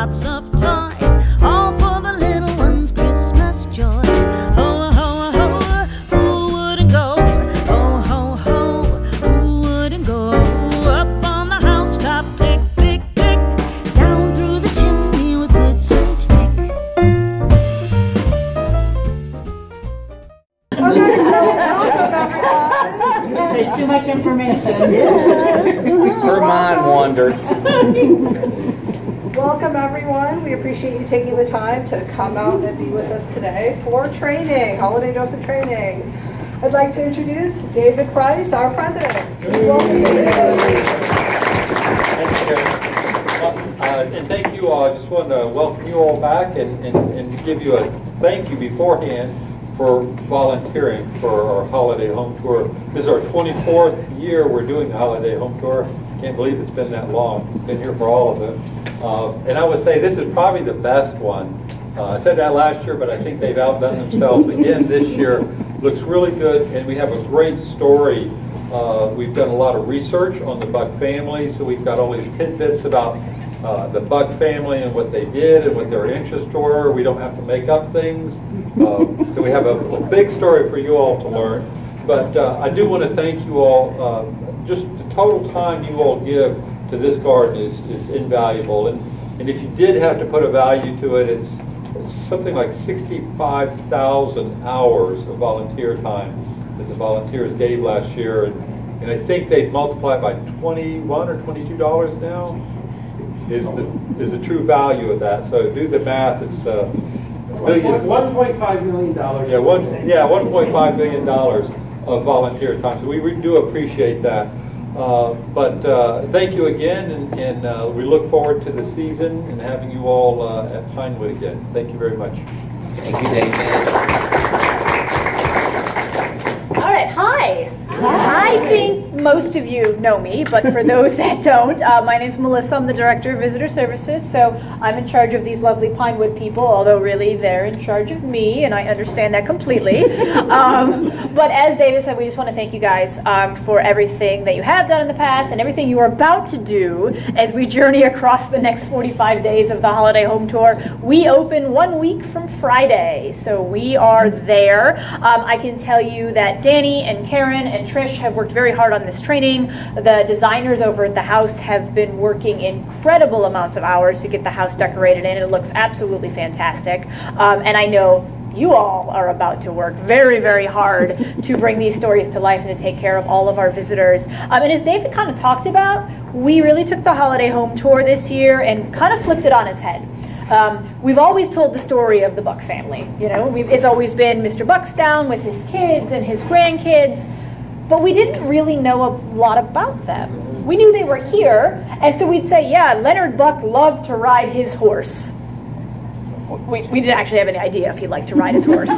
lots of toys, all for the little ones' Christmas joys. Ho, ho, ho, who wouldn't go? Ho, ho, ho, who wouldn't go? Up on the housetop, tick, tick, tick, down through the chimney with good Saint Nick. Okay, so welcome everyone. You say too much information. Her mind wanders. Welcome everyone. We appreciate you taking the time to come out and be with us today for training, holiday docent training. I'd like to introduce David Price, our president. Please welcome David. Thank you, Karen. And thank you all. I just want to welcome you all back and give you a thank you beforehand for volunteering for our holiday home tour. This is our 24th year we're doing the holiday home tour. Can't believe it's been that long. Been here for all of them. And I would say this is probably the best one. I said that last year, but I think they've outdone themselves again this year. Looks really good, and we have a great story. We've done a lot of research on the Buck family, so we've got all these tidbits about the Buck family and what they did and what their interests were. We don't have to make up things. So we have a big story for you all to learn. But I do want to thank you all. Just the total time you all give to this garden is invaluable. And if you did have to put a value to it, it's something like 65,000 hours of volunteer time that the volunteers gave last year. And I think they've multiplied by $21 or $22 now is the true value of that. So do the math. It's $1.5 million. Yeah, $1.5 million of volunteer time. So we do appreciate that. But thank you again, and we look forward to the season and having you all at Pinewood again. Thank you very much. Thank you, David. All right, hi. I think most of you know me, but for those that don't, my name's Melissa. I'm the Director of Visitor Services, so I'm in charge of these lovely Pinewood people, although really they're in charge of me, and I understand that completely. But as David said, we just want to thank you guys for everything that you have done in the past and everything you are about to do as we journey across the next 45 days of the holiday home tour. We open 1 week from Friday, so we are there. I can tell you that Danny and Karen and Trish have worked very hard on this training. The designers over at the house have been working incredible amounts of hours to get the house decorated, and it looks absolutely fantastic. And I know you all are about to work very, very hard to bring these stories to life and to take care of all of our visitors. And as David kind of talked about, we really took the holiday home tour this year and kind of flipped it on its head. We've always told the story of the Buck family. You know, it's always been Mr. Buckstown with his kids and his grandkids, but we didn't really know a lot about them. We knew they were here, and so we'd say, yeah, Leonard Buck loved to ride his horse. We didn't actually have any idea if he liked to ride his horse.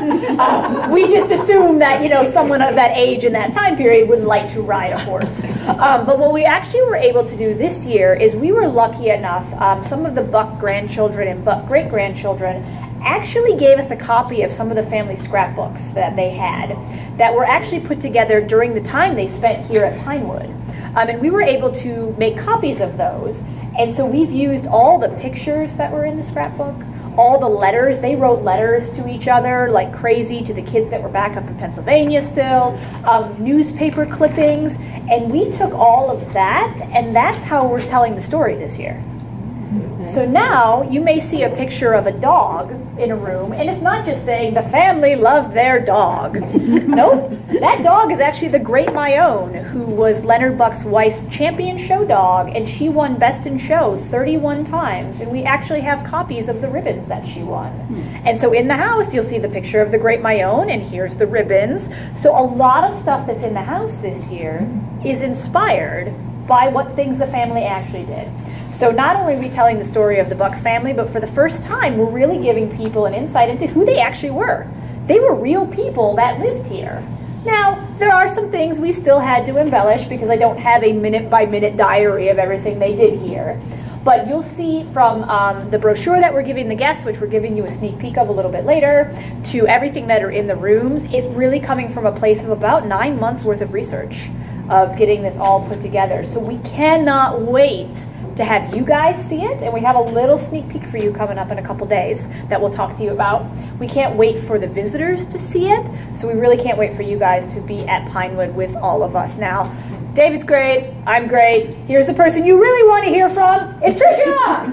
We just assumed that, you know, someone of that age in that time period would like to ride a horse. But what we actually were able to do this year is we were lucky enough, some of the Buck grandchildren and Buck great-grandchildren actually gave us a copy of some of the family scrapbooks that they had that were actually put together during the time they spent here at Pinewood. And we were able to make copies of those. And so we've used all the pictures that were in the scrapbook, all the letters. They wrote letters to each other like crazy to the kids that were back up in Pennsylvania still, newspaper clippings, and we took all of that, and that's how we're telling the story this year. So now you may see a picture of a dog in a room, and it's not just saying the family loved their dog. Nope, that dog is actually the Great Mayone, who was Leonard Buck's wife's champion show dog, and she won Best in Show 31 times, and we actually have copies of the ribbons that she won. And so in the house, you'll see the picture of the Great Mayone, and here's the ribbons. So a lot of stuff that's in the house this year is inspired by what things the family actually did. So not only are we telling the story of the Buck family, but for the first time, we're really giving people an insight into who they actually were. They were real people that lived here. Now, there are some things we still had to embellish because I don't have a minute-by-minute diary of everything they did here. But you'll see from the brochure that we're giving the guests, which we're giving you a sneak peek of a little bit later, to everything that are in the rooms, it's really coming from a place of about 9 months worth of research of getting this all put together. So we cannot wait to have you guys see it, and we have a little sneak peek for you coming up in a couple days that we'll talk to you about. We can't wait for the visitors to see it, so we really can't wait for you guys to be at Pinewood with all of us. Now, David's great, I'm great. Here's the person you really want to hear from. It's Tricia!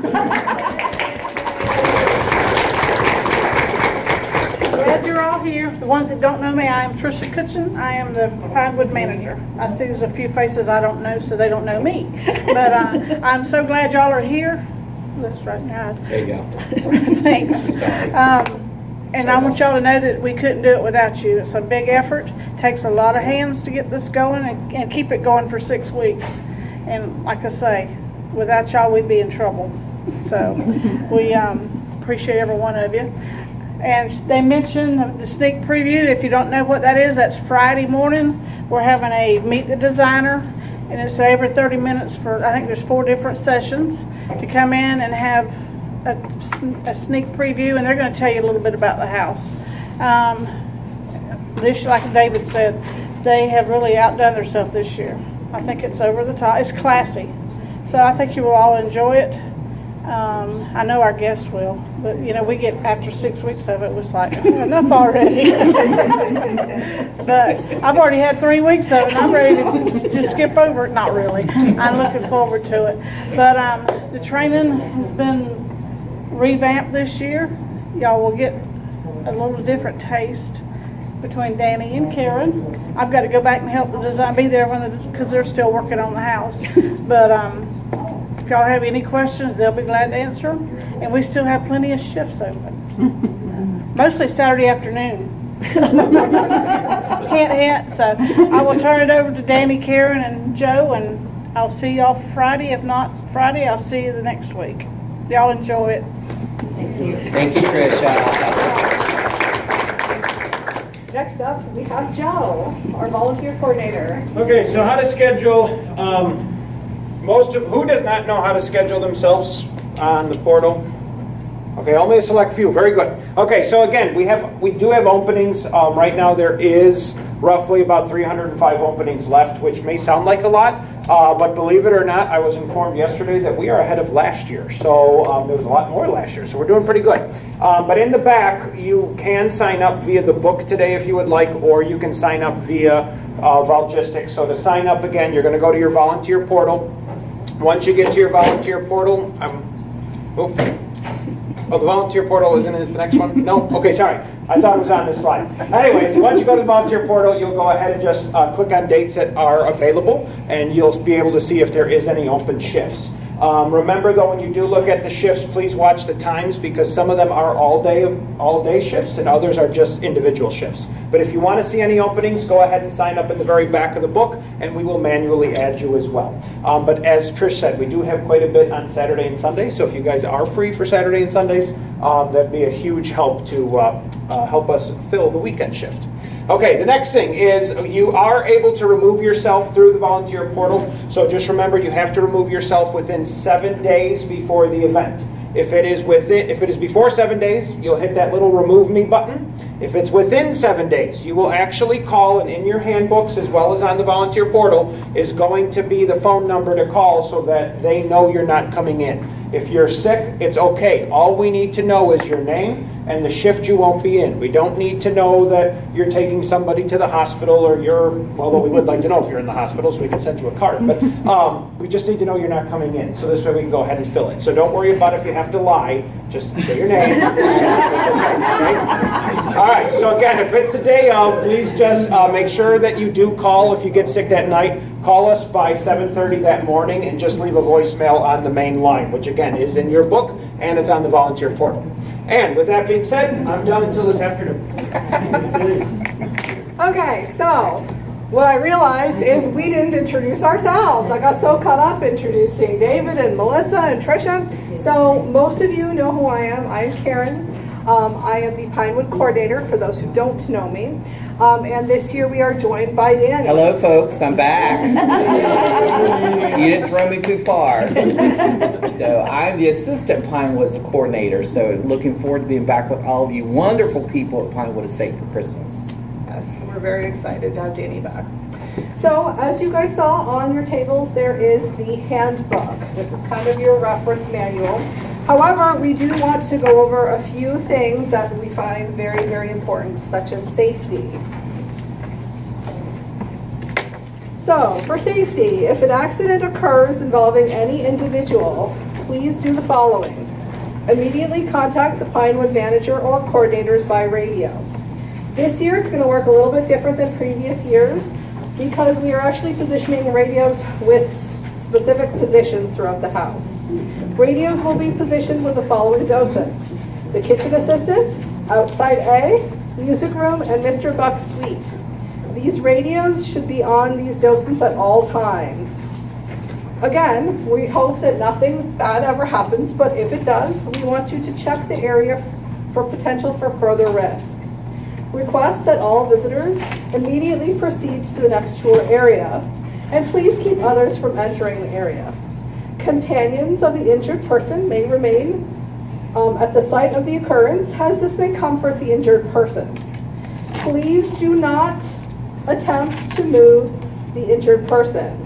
Glad you're all here. The ones that don't know me, I am Tricia Kitchen. I am the Pinewood manager. I see there's a few faces I don't know, so they don't know me. But I'm so glad y'all are here. That's right in your eyes. There you go. Thanks. Sorry. And I want y'all to know that we couldn't do it without you. It's a big effort. It takes a lot of hands to get this going and keep it going for 6 weeks. And like I say, without y'all, we'd be in trouble. So we appreciate every one of you. And they mentioned the sneak preview. If you don't know what that is, that's Friday morning. We're having a Meet the Designer, and it's every 30 minutes for, I think there's 4 different sessions to come in and have a sneak preview, and they're going to tell you a little bit about the house. This, like David said, they have really outdone themselves this year. I think it's over the top. It's classy. So I think you will all enjoy it. I know our guests will, but you know, we get after 6 weeks of it, was like, enough already. But I've already had 3 weeks of it, and I'm ready to just skip over it. Not really. I'm looking forward to it. But the training has been revamped this year. Y'all will get a little different taste between Danny and Karen. I've got to go back and help the design, be there because they're still working on the house. But if y'all have any questions, they'll be glad to answer them. And we still have plenty of shifts open. Mostly Saturday afternoon. Can't hit, so I will turn it over to Danny, Karen, and Joe, and I'll see y'all Friday. If not Friday, I'll see you the next week. Y'all enjoy it. Thank you, Tricia. Next up, we have Joe, our volunteer coordinator. Okay, so how to schedule. Who does not know how to schedule themselves on the portal? Okay, only a select few. Very good. Okay, so again, we do have openings. Right now there is roughly about 305 openings left, which may sound like a lot, but believe it or not, I was informed yesterday that we are ahead of last year. So there was a lot more last year, so we're doing pretty good. But in the back, you can sign up via the book today if you would like, or you can sign up via Volgistics. So to sign up, again, you're going to go to your volunteer portal. Once you get to your volunteer portal, the volunteer portal isn't it the next one? No? Okay, sorry. I thought it was on this slide. Anyway, so once you go to the volunteer portal, you'll go ahead and just click on dates that are available, and you'll be able to see if there is any open shifts. Remember though, when you do look at the shifts, please watch the times, because some of them are all day shifts and others are just individual shifts. But if you want to see any openings, go ahead and sign up in the very back of the book, and we will manually add you as well. But as Trish said, we do have quite a bit on Saturday and Sunday, so if you guys are free for Saturday and Sundays, that'd be a huge help to help us fill the weekend shift. Okay, the next thing is you are able to remove yourself through the volunteer portal. So just remember, you have to remove yourself within 7 days before the event. If it is before 7 days, you'll hit that little remove me button. If it's within 7 days, you will actually call, and in your handbooks as well as on the volunteer portal is going to be the phone number to call so that they know you're not coming in. If you're sick, it's okay. All we need to know is your name and the shift you won't be in. We don't need to know that you're taking somebody to the hospital, or although we would like to know if you're in the hospital so we can send you a card, but we just need to know you're not coming in, so this way we can go ahead and fill it. So don't worry about if you have to lie, just say your name. Okay? All right, so again, if it's the day of, please just make sure that you do call if you get sick that night. Call us by 7:30 that morning and just leave a voicemail on the main line, which again is in your book and it's on the volunteer portal. And with that being said, I'm done until this afternoon. Okay, so what I realized is we didn't introduce ourselves. I got so caught up introducing David and Melissa and Tricia. So most of you know who I am. I'm Karen. I am the Pinewood coordinator for those who don't know me. And this year we are joined by Danny. Hello, folks. I'm back. You didn't throw me too far. So I'm the assistant Pinewoods coordinator. So looking forward to being back with all of you wonderful people at Pinewood Estate for Christmas. Yes, we're very excited to have Danny back. So as you guys saw on your tables, there is the handbook. This is kind of your reference manual. However, we do want to go over a few things that we find very, very important, such as safety. So, for safety, if an accident occurs involving any individual, please do the following. Immediately contact the Pinewood manager or coordinators by radio. This year it's going to work a little bit different than previous years because we are actually positioning radios with specific positions throughout the house. Radios will be positioned with the following docents: the kitchen assistant, outside A, music room, and Mr. Buck's suite. These radios should be on these docents at all times. Again, we hope that nothing bad ever happens, but if it does, we want you to check the area for potential for further risk. Request that all visitors immediately proceed to the next tour area, and please keep others from entering the area. Companions of the injured person may remain at the site of the occurrence, as this may comfort the injured person. Please do not attempt to move the injured person.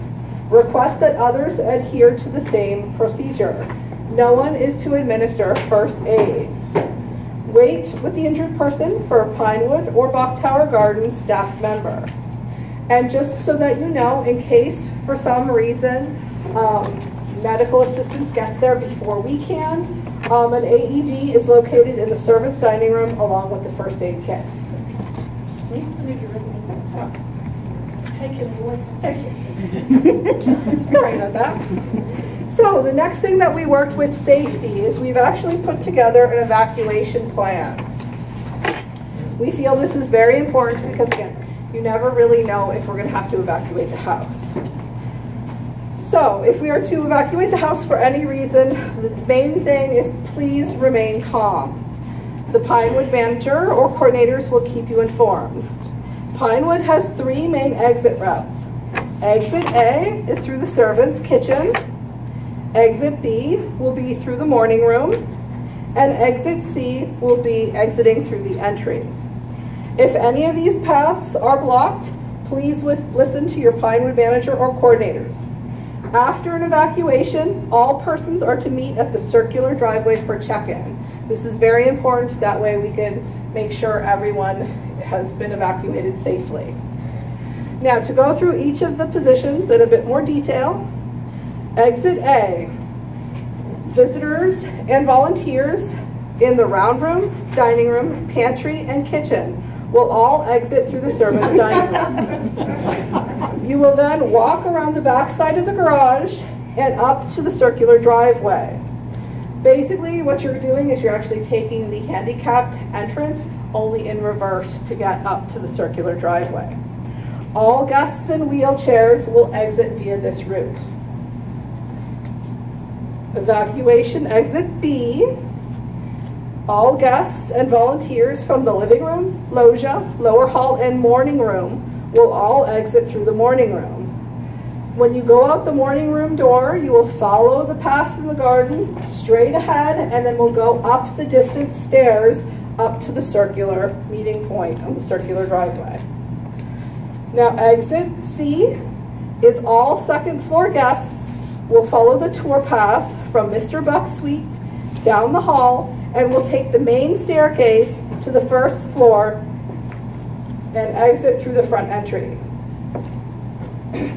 Request that others adhere to the same procedure. No one is to administer first aid. Wait with the injured person for a Pinewood or Bok Tower Gardens staff member. And just so that you know, in case for some reason medical assistance gets there before we can, an AED is located in the servants' dining room along with the first aid kit. Thank you. Sorry about that. So the next thing that we worked with safety is we've actually put together an evacuation plan. We feel this is very important because, again, you never really know if we're going to have to evacuate the house. So if we are to evacuate the house for any reason, the main thing is please remain calm. The Pinewood manager or coordinators will keep you informed. Pinewood has 3 main exit routes. Exit A is through the servants' kitchen. Exit B will be through the morning room. And exit C will be exiting through the entry. If any of these paths are blocked, please listen to your Pinewood manager or coordinators. After an evacuation, all persons are to meet at the circular driveway for check-in. This is very important, that way we can make sure everyone has been evacuated safely. Now, to go through each of the positions in a bit more detail, exit A, visitors and volunteers in the round room, dining room, pantry, and kitchen will all exit through the servants' dining room. You will then walk around the back side of the garage and up to the circular driveway. Basically, what you're doing is you're actually taking the handicapped entrance only in reverse to get up to the circular driveway. All guests in wheelchairs will exit via this route. Evacuation exit B. All guests and volunteers from the living room, loggia, lower hall, and morning room will all exit through the morning room. When you go out the morning room door, you will follow the path in the garden straight ahead, and then we'll go up the distant stairs up to the circular meeting point on the circular driveway. Now, exit C is all second floor guests will follow the tour path from Mr. Buck's suite down the hall, and will take the main staircase to the first floor and exit through the front entry.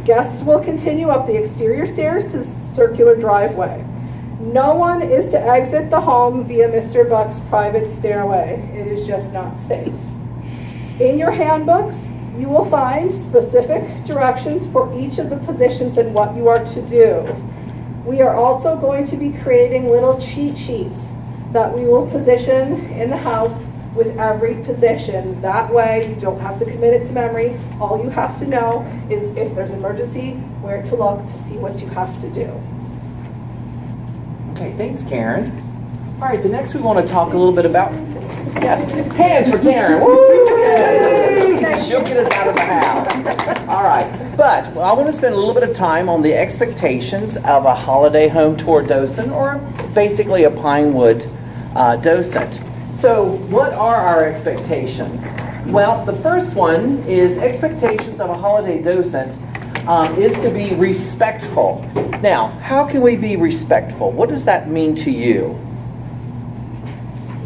Guests will continue up the exterior stairs to the circular driveway. No one is to exit the home via Mr. Buck's private stairway. It is just not safe. In your handbooks, you will find specific directions for each of the positions and what you are to do. We are also going to be creating little cheat sheets that we will position in the house with every position. That way you don't have to commit it to memory. All you have to know is if there's an emergency, where to look to see what you have to do. Okay, thanks, Karen. All right, the next we want to talk a little bit about, yes, hands for Karen. Woo! Yay! She'll get us out of the house. All right, but I want to spend a little bit of time on the expectations of a holiday home tour docent, or basically a Pinewood docent. So what are our expectations? Well, the first one is expectations of a holiday docent is to be respectful. Now, how can we be respectful? What does that mean to you?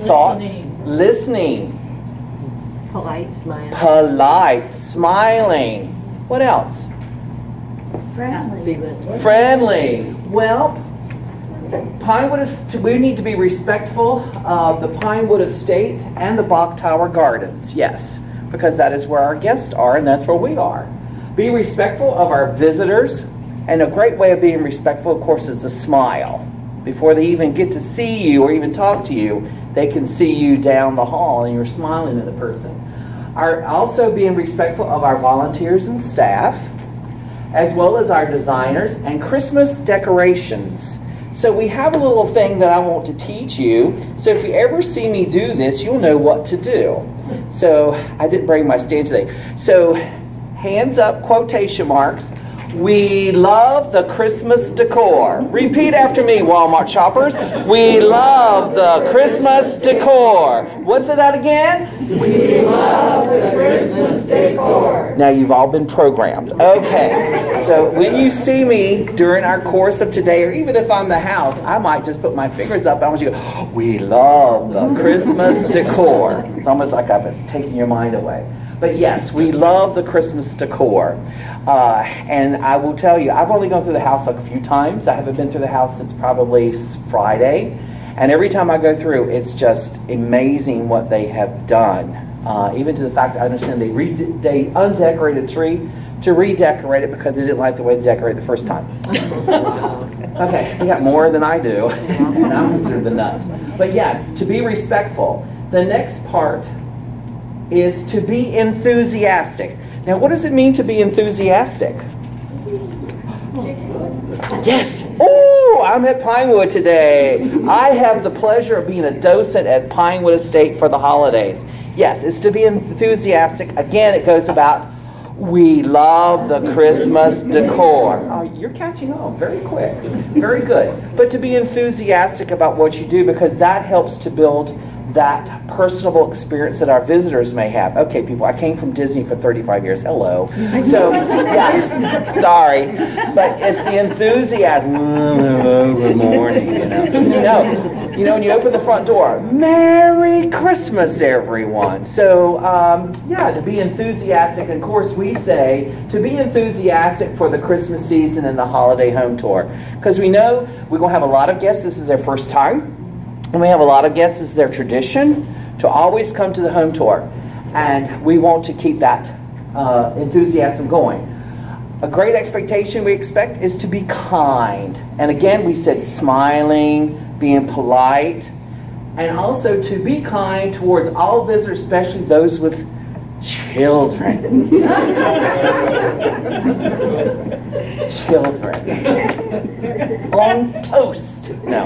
Thoughts? Listening. Polite, smiling. Polite, smiling. What else? Friendly. Friendly. Well, Pinewood we need to be respectful of the Pinewood Estate and the Bok Tower Gardens, yes, because that is where our guests are and that's where we are. Be respectful of our visitors, and a great way of being respectful, of course, is the smile. Before they even get to see you or even talk to you, they can see you down the hall and you're smiling at the person. Also being respectful of our volunteers and staff, as well as our designers and Christmas decorations. So we have a little thing that I want to teach you. So if you ever see me do this, you'll know what to do. So I didn't bring my stage today. So hands up, quotation marks. We love the Christmas decor. Repeat after me, Walmart shoppers. We love the Christmas decor. What's that again? We love the Christmas decor. Now you've all been programmed. Okay. So when you see me during our course of today, or even if I'm in the house, I might just put my fingers up. I want you to go, we love the Christmas decor. It's almost like I was taking your mind away. But yes, we love the Christmas decor. And I will tell you, I've only gone through the house like a few times. I haven't been through the house since probably Friday. And every time I go through, it's just amazing what they have done. Even to the fact I understand they undecorated a tree to redecorate it because they didn't like the way they decorated the first time. Okay, they got more than I do, and I'm considered the nut. But yes, to be respectful. The next part is to be enthusiastic. Now, what does it mean to be enthusiastic? Yes. Oh, I'm at Pinewood today. I have the pleasure of being a docent at Pinewood Estate for the holidays. Yes, it's to be enthusiastic. Again, it goes about, we love the Christmas decor. Oh, you're catching on very quick. Very good. But to be enthusiastic about what you do, because that helps to build that personable experience that our visitors may have. Okay, people, I came from Disney for 35 years. Hello. So, yeah, sorry. But it's the enthusiasm. Good morning, you know. You know, when you open the front door, Merry Christmas, everyone. So, yeah, to be enthusiastic. And of course, we say to be enthusiastic for the Christmas season and the holiday home tour. Because we know we're going to have a lot of guests. This is their first time. And we have a lot of guests. It's their tradition to always come to the home tour. And we want to keep that enthusiasm going. A great expectation we expect is to be kind. And again, we said smiling, being polite, and also to be kind towards all visitors, especially those with children. Children. On toast. No.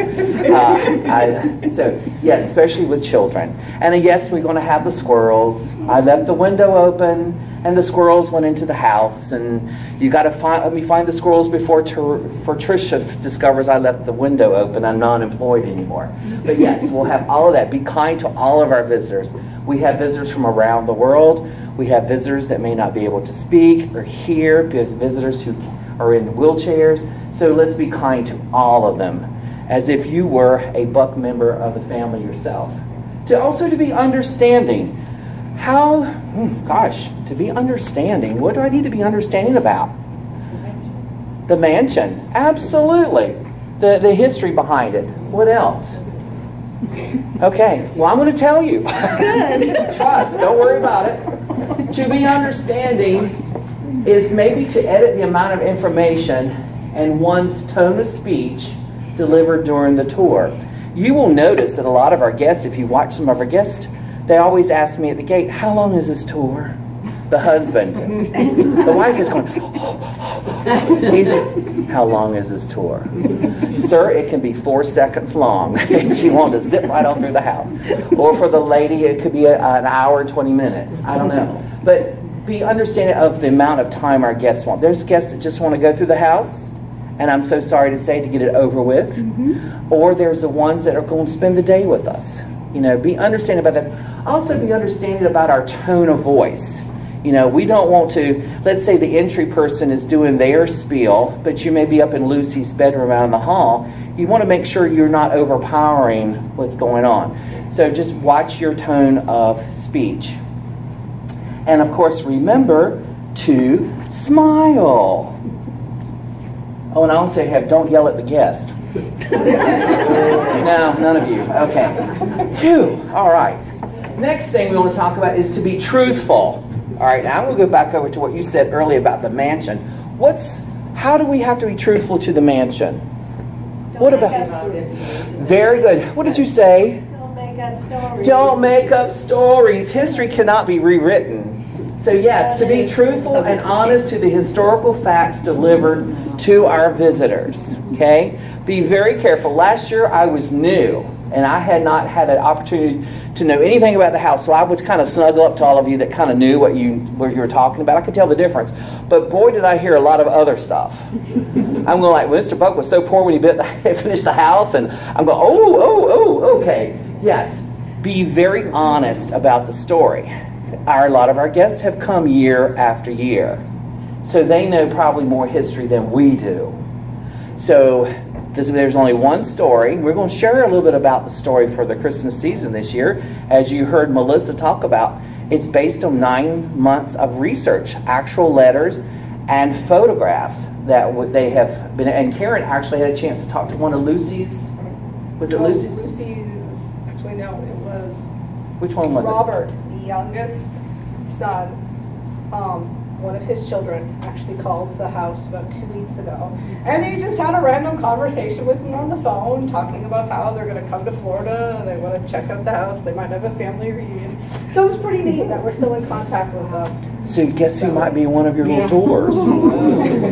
So, yes, especially with children. And yes, we're going to have the squirrels. I left the window open, and the squirrels went into the house. And you got to let me find the squirrels before Tricia discovers I left the window open. I'm not employed anymore. But yes, we'll have all of that. Be kind to all of our visitors. We have visitors from around the world. We have visitors that may not be able to speak or hear, visitors who are in wheelchairs. So let's be kind to all of them, as if you were a Buck member of the family yourself. Also to be understanding. To be understanding. What do I need to be understanding about? The mansion. Absolutely. The history behind it. What else? Okay, well, I'm going to tell you. Good. Trust, don't worry about it. To be understanding is maybe to edit the amount of information and one's tone of speech delivered during the tour. You will notice that a lot of our guests, if you watch some of our guests, they always ask me at the gate, how long is this tour? The husband. The wife is going, how long is this tour? Sir, it can be 4 seconds long if you want to zip right on through the house. Or for the lady, it could be an hour, 20 minutes. I don't know. But be understanding of the amount of time our guests want. There's guests that just want to go through the house, and I'm so sorry to say, to get it over with. Or there's the ones that are going to spend the day with us. You know, be understanding about that. Also be understanding about our tone of voice. You know, we don't want to, let's say the entry person is doing their spiel, but you may be up in Lucy's bedroom out in the hall. You want to make sure you're not overpowering what's going on. So just watch your tone of speech. And of course, remember to smile. Oh, and I also have, don't yell at the guest. No, none of you. Okay. Phew. All right. Next thing we want to talk about is to be truthful. All right, now we'll go back over to what you said earlier about the mansion. How do we have to be truthful to the mansion? What about? Very good. What did you say? Don't make up stories. Don't make up stories. History cannot be rewritten. So yes, to be truthful and honest to the historical facts delivered to our visitors. Okay? Be very careful. Last year I was new, and I had not had an opportunity to know anything about the house, so I would kind of snuggle up to all of you that kind of knew what you were talking about. I could tell the difference. But boy, did I hear a lot of other stuff. I'm going like, Mr. Buck was so poor when he finished the house, and I'm going, oh, okay. Yes, be very honest about the story. A lot of our guests have come year after year, so they know probably more history than we do. So there's only one story. We're going to share a little bit about the story for the Christmas season this year. As you heard Melissa talk about, it's based on 9 months of research, actual letters and photographs that they have been, and Karen actually had a chance to talk to one of Lucy's, was it Lucy's? Lucy's, actually no, it was Which one was Robert, the youngest son. One of his children actually called the house about 2 weeks ago, and he just had a random conversation with me on the phone, talking about how they're going to come to Florida and they want to check out the house. They might have a family reunion. So it's pretty neat that we're still in contact with them. So guess who might be one of your little tours?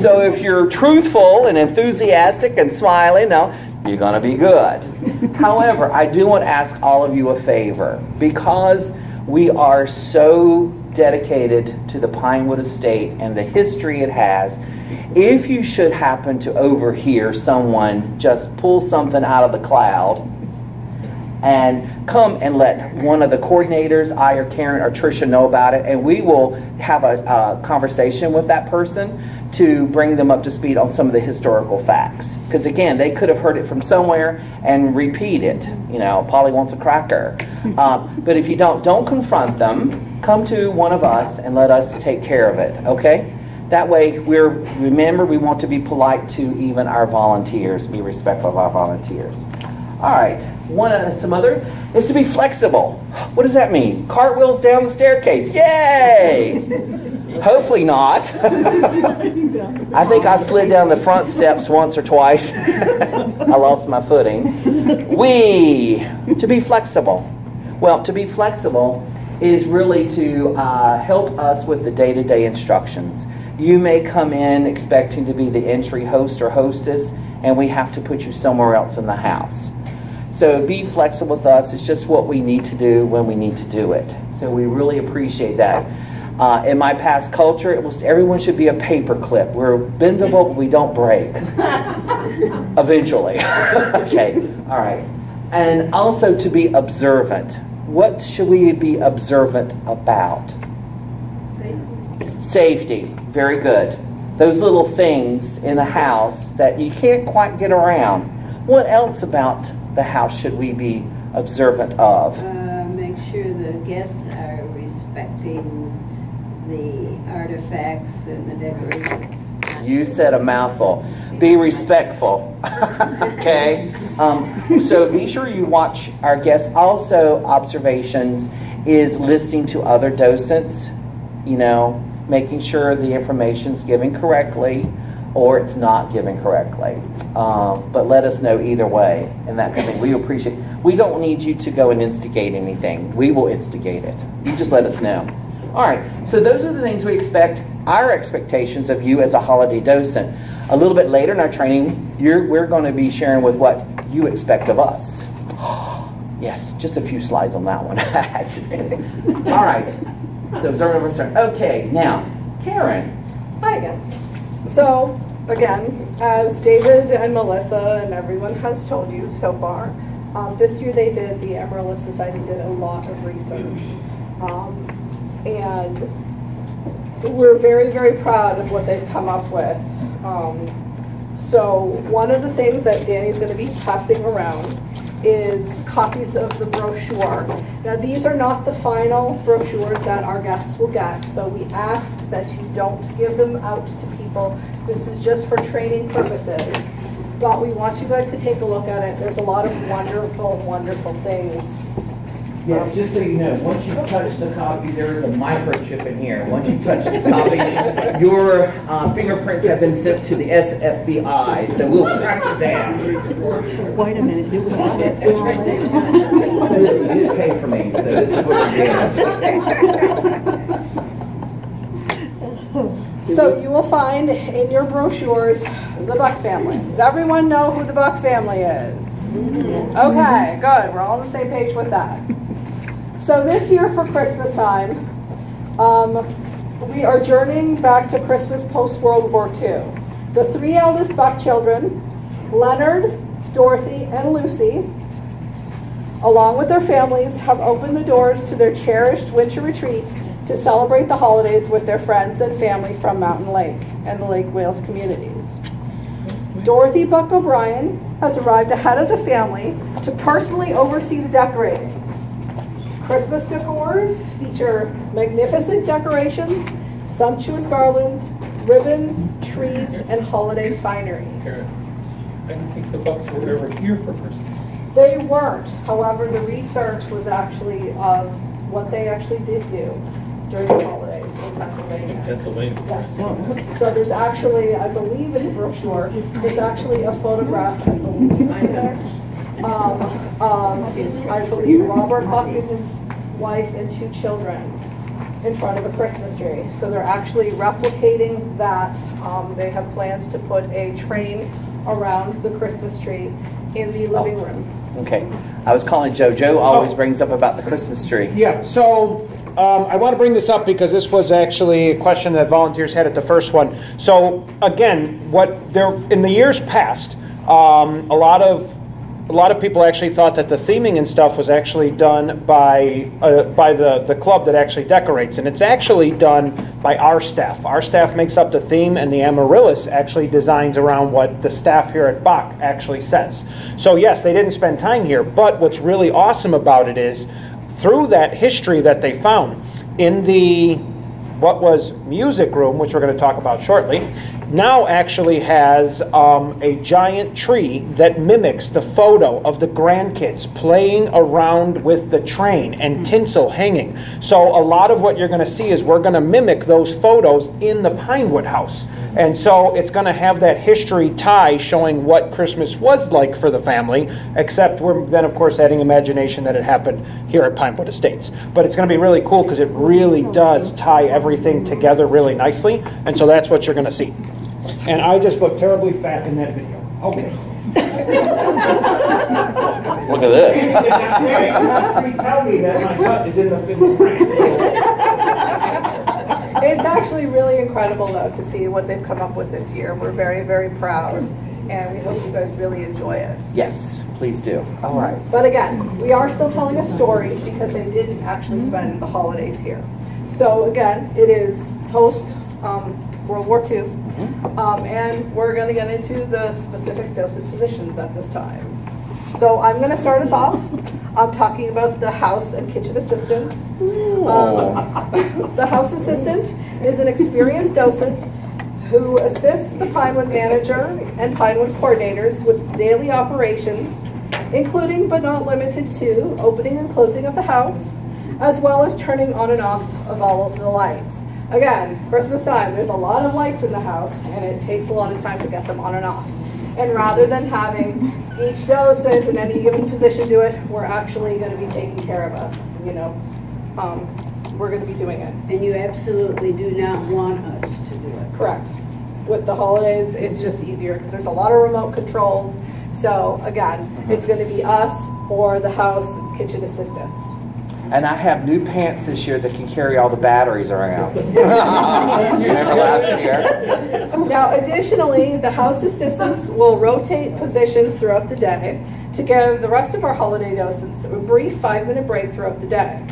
So if you're truthful and enthusiastic and smiling, now you're going to be good. However, I do want to ask all of you a favor, because we are so dedicated to the Pinewood Estate and the history it has. If you should happen to overhear someone just pull something out of the cloud and come and let one of the coordinators, I or Karen or Tricia, know about it, and we will have a conversation with that person to bring them up to speed on some of the historical facts. Because again, they could have heard it from somewhere and repeat it. You know, Polly wants a cracker. But if you don't confront them. Come to one of us and let us take care of it, okay? That way, remember, we want to be polite to even our volunteers, be respectful of our volunteers. All right, some other is to be flexible. What does that mean? Cartwheels down the staircase, yay! Hopefully not. I think I slid down the front steps once or twice. I lost my footing. To be flexible. Well, to be flexible is really to help us with the day-to-day instructions. You may come in expecting to be the entry host or hostess, and we have to put you somewhere else in the house. So be flexible with us. It's just what we need to do when we need to do it. So we really appreciate that. In my past culture, everyone should be a paper clip. We're bendable, but we don't break. Eventually. Okay, all right. And also to be observant. What should we be observant about? Safety. Very good. Those little things in the house that you can't quite get around. What else about the house should we be observant of? Make sure the guests are respecting the artifacts and the decorations. You said a mouthful. Be respectful. Okay? So be sure you watch our guests. Also, observations is listening to other docents, you know, making sure the information's given correctly or it's not given correctly. But let us know either way, and that kind of thing. We appreciate. We don't need you to go and instigate anything. We will instigate it. You just let us know. All right, so those are the things we expect, our expectations of you as a holiday docent. A little bit later in our training, we're going to be sharing with what you expect of us. Yes, just a few slides on that one. Just kidding. All right, so observe. Okay, now, Karen. Hi again. So, again, as David and Melissa and everyone has told you so far, This year they did, the Amaryllis Society did a lot of research. And we're very, very proud of what they've come up with. So one of the things that Danny's going to be passing around is copies of the brochure. Now these are not the final brochures that our guests will get, so we ask that you don't give them out to people. This is just for training purposes. But we want you guys to take a look at it. There's a lot of wonderful, wonderful things. Yes, just so you know, once you touch the copy, there is a microchip in here. Once you touch this copy, your fingerprints have been sent to the SFBI, so we'll track it down. Wait a minute, do we have it? You didn't pay for me, so this is what you get. So you will find in your brochures the Buck family. Does everyone know who the Buck family is? Yes. Okay, good. We're all on the same page with that. So this year for Christmas time, we are journeying back to Christmas post-World War II. The 3 eldest Buck children, Leonard, Dorothy, and Lucy, along with their families, have opened the doors to their cherished winter retreat to celebrate the holidays with their friends and family from Mountain Lake and the Lake Wales communities. Dorothy Buck O'Brien has arrived ahead of the family to personally oversee the decorating. Christmas decors feature magnificent decorations, sumptuous garlands, ribbons, trees, and holiday finery. Karen, I don't think the Bucks were ever here for Christmas. They weren't. However, the research was actually of what they actually did do during the holidays in Pennsylvania. In Pennsylvania. Yes. So there's actually, I believe in the brochure, there's actually a photograph, I believe, I believe Robert Buck and his wife and 2 children in front of a Christmas tree. So they're actually replicating that. They have plans to put a train around the Christmas tree in the living room. Okay. I was calling Joe. Joe always brings up about the Christmas tree. Yeah, so I want to bring this up because this was actually a question that volunteers had at the first one. So again, in the years past, a lot of people actually thought that the theming and stuff was actually done by the club that actually decorates, and it's actually done by our staff. Our staff makes up the theme, and the Amaryllis actually designs around what the staff here at Bach actually says. So yes, they didn't spend time here, but what's really awesome about it is through that history that they found in the what was music room, which we're going to talk about shortly, now actually has a giant tree that mimics the photo of the grandkids playing around with the train and tinsel hanging. So a lot of what you're going to see is we're going to mimic those photos in the Pinewood house. And so it's going to have that history tie showing what Christmas was like for the family, except we're then of course adding imagination that it happened here at Pinewood Estates. But it's going to be really cool because it really does tie everything together really nicely, and so that's what you're going to see. And I just look terribly fat in that video. Okay. Look at this. You tell me that my cut is in the frame. It's actually really incredible, though, to see what they've come up with this year. We're very, very proud, and we hope you guys really enjoy it. Yes, please do. All right. But again, we are still telling a story because they didn't actually spend the holidays here. So again, it is post World War II, and we're going to get into the specific dosage positions at this time. So I'm going to start us off. I'm talking about the house and kitchen assistants. The house assistant is an experienced docent who assists the Pinewood manager and Pinewood coordinators with daily operations, including but not limited to opening and closing of the house, as well as turning on and off of all of the lights. Again, Christmas time, there's a lot of lights in the house, and it takes a lot of time to get them on and off. And rather than having each docent in any given position do it, we're actually going to be taking care of us. You know, we're going to be doing it. And you absolutely do not want us to do it. Correct. With the holidays, it's just easier because there's a lot of remote controls. So again, it's going to be us or the house kitchen assistants. And I have new pants this year that can carry all the batteries around. Remember last year? Now, additionally, the house assistants will rotate positions throughout the day to give the rest of our holiday docents a brief 5-minute break throughout the day.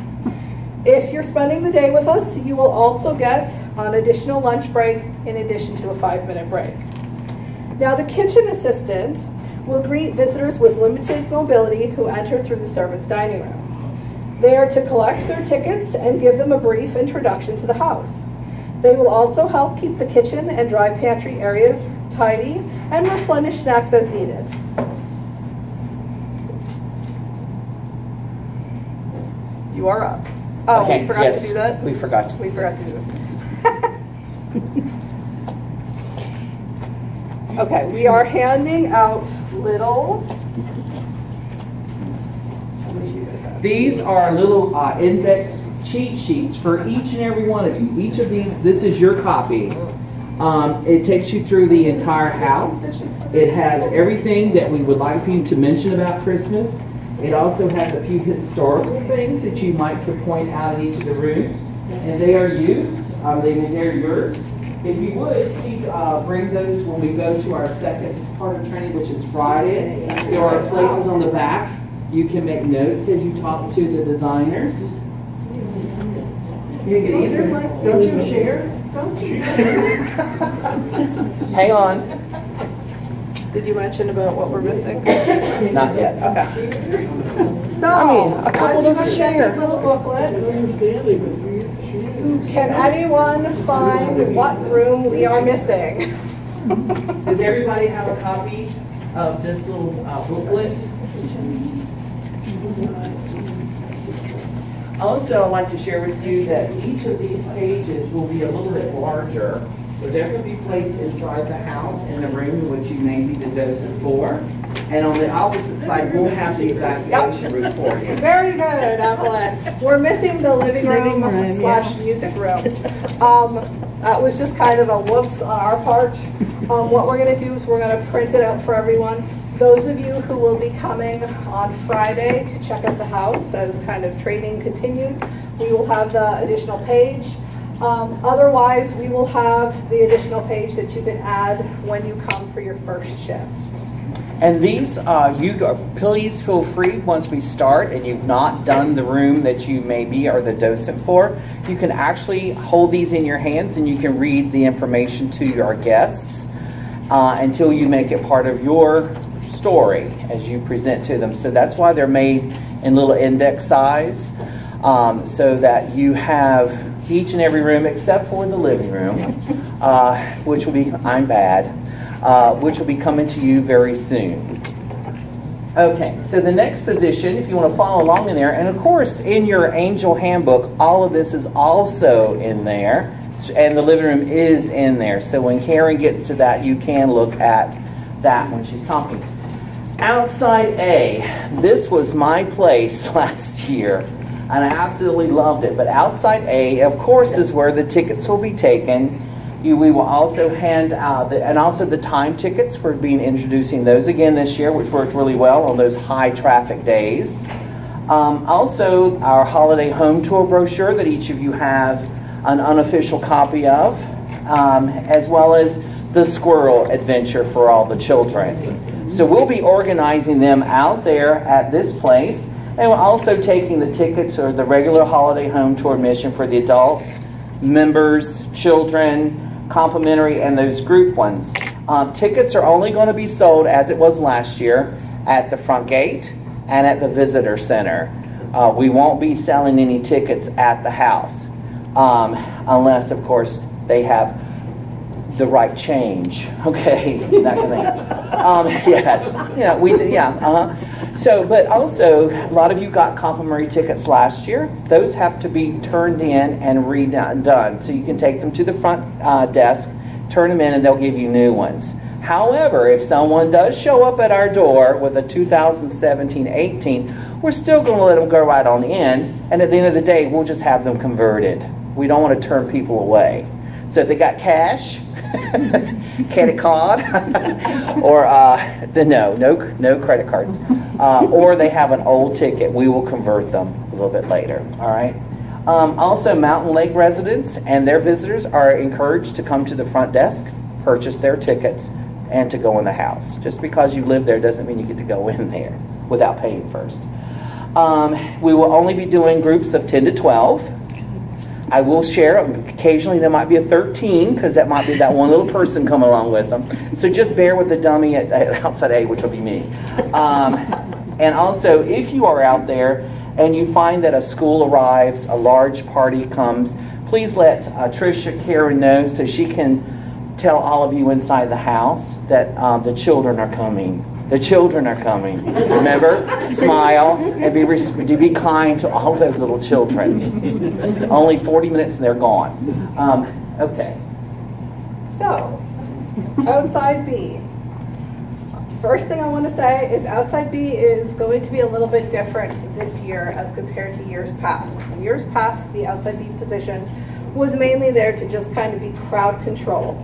If you're spending the day with us, you will also get an additional lunch break in addition to a 5-minute break. Now, the kitchen assistant will greet visitors with limited mobility who enter through the servants' dining room. They are to collect their tickets and give them a brief introduction to the house. They will also help keep the kitchen and dry pantry areas tidy and replenish snacks as needed. You are up. Oh, Okay, we forgot yes, to do that? We forgot. We forgot to do this. Okay, we are handing out little. How many do you guys have? These are little index cheat sheets for each and every one of you. Each of these, this is your copy. It takes you through the entire house. It has everything that we would like for you to mention about Christmas. It also has a few historical things that you might could point out in each of the rooms. And they are used. They're yours. If you would, please bring those when we go to our second part of training, which is Friday. There are places on the back. You can make notes as you talk to the designers. You can either, like, don't you share? Don't you share? Hang on. Did you mention about what we're missing? Not yet. Okay. So, I mean, a couple doesn't as you share. get these little booklets, can anyone find what room we are missing? Does everybody have a copy of this little booklet? Also, I'd like to share with you that each of these pages will be a little bit larger. So they're going to be placed inside the house in the room in which you may be the docent for. And on the opposite side, we'll have the evacuation route for you. Very good, Evelyn. We're missing the living room slash music room. That was just kind of a whoops on our part. What we're going to do is we're going to print it out for everyone. Those of you who will be coming on Friday to check out the house as kind of training continued, we will have the additional page. Otherwise, we will have the additional page that you can add when you come for your first shift. And these, please feel free once we start and you've not done the room that you maybe are the docent for, you can actually hold these in your hands and you can read the information to your guests until you make it part of your story as you present to them. So that's why they're made in little index size, so that you have each and every room except for the living room, which will be, I'm bad, which will be coming to you very soon. Okay, so the next position, if you want to follow along in there, and of course in your Angel Handbook, all of this is also in there, and the living room is in there. So when Karen gets to that, you can look at that when she's talking. Outside A, this was my place last year, and I absolutely loved it. But outside A, of course, is where the tickets will be taken. We will also hand out, and also the time tickets. We're introducing those again this year, which worked really well on those high traffic days. Also, our holiday home tour brochure that each of you have an unofficial copy of, as well as the squirrel adventure for all the children. So we'll be organizing them out there at this place, and we're also taking the tickets or the regular holiday home tour admission for the adults, members, children, complimentary, and those group ones. Tickets are only going to be sold, as it was last year, at the front gate and at the visitor center. We won't be selling any tickets at the house, unless, of course, they have the right change. Okay, that kind of thing. Yes, yeah, we did. Yeah, So, but also, a lot of you got complimentary tickets last year. Those have to be turned in and redone. So you can take them to the front desk, turn them in, and they'll give you new ones. However, if someone does show up at our door with a 2017-18, we're still going to let them go right on in, and at the end of the day, we'll just have them converted. We don't want to turn people away. So if they got cash, credit card, or no credit cards, or they have an old ticket, we will convert them a little bit later. All right. Also, Mountain Lake residents and their visitors are encouraged to come to the front desk, purchase their tickets, and to go in the house. Just because you live there doesn't mean you get to go in there. without paying first. We will only be doing groups of 10 to 12. I will share, occasionally there might be a 13, because that might be that one little person coming along with them. So just bear with the dummy at outside A, which will be me. And also, if you are out there and you find that a school arrives, a large party comes, please let Tricia, Karen know so she can tell all of you inside the house that the children are coming. The children are coming. Remember, smile and be kind to all those little children. Only 40 minutes and they're gone. Okay. So, outside B. First thing I want to say is outside B is going to be a little bit different this year as compared to years past. In years past, the outside B position was mainly there to just kind of be crowd control.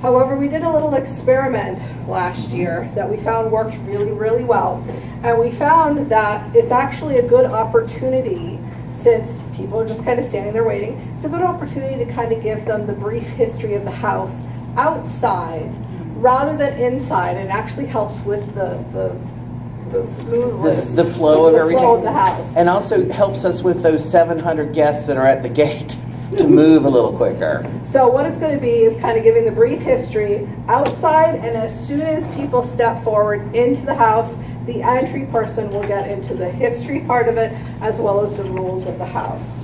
However, we did a little experiment last year that we found worked really, really well. And we found that it's actually a good opportunity, since people are just kind of standing there waiting, it's a good opportunity to kind of give them the brief history of the house outside rather than inside. It actually helps with the smoothness, the flow of everything. Flow of the house. And also helps us with those 700 guests that are at the gate to move a little quicker. So what it's going to be is kind of giving the brief history outside, and as soon as people step forward into the house, the entry person will get into the history part of it as well as the rules of the house.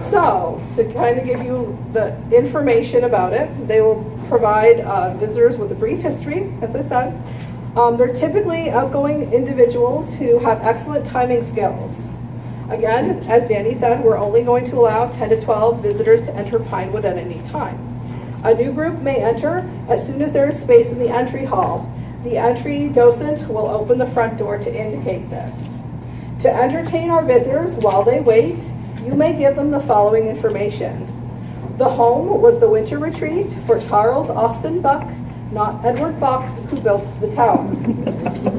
So to kind of give you the information about it, they will provide visitors with a brief history, as I said. They're typically outgoing individuals who have excellent timing skills. Again, as Danny said, we're only going to allow 10 to 12 visitors to enter Pinewood at any time. A new group may enter as soon as there is space in the entry hall. The entry docent will open the front door to indicate this. To entertain our visitors while they wait, you may give them the following information. The home was the winter retreat for Charles Austin Buck, not Edward Buck, who built the tower.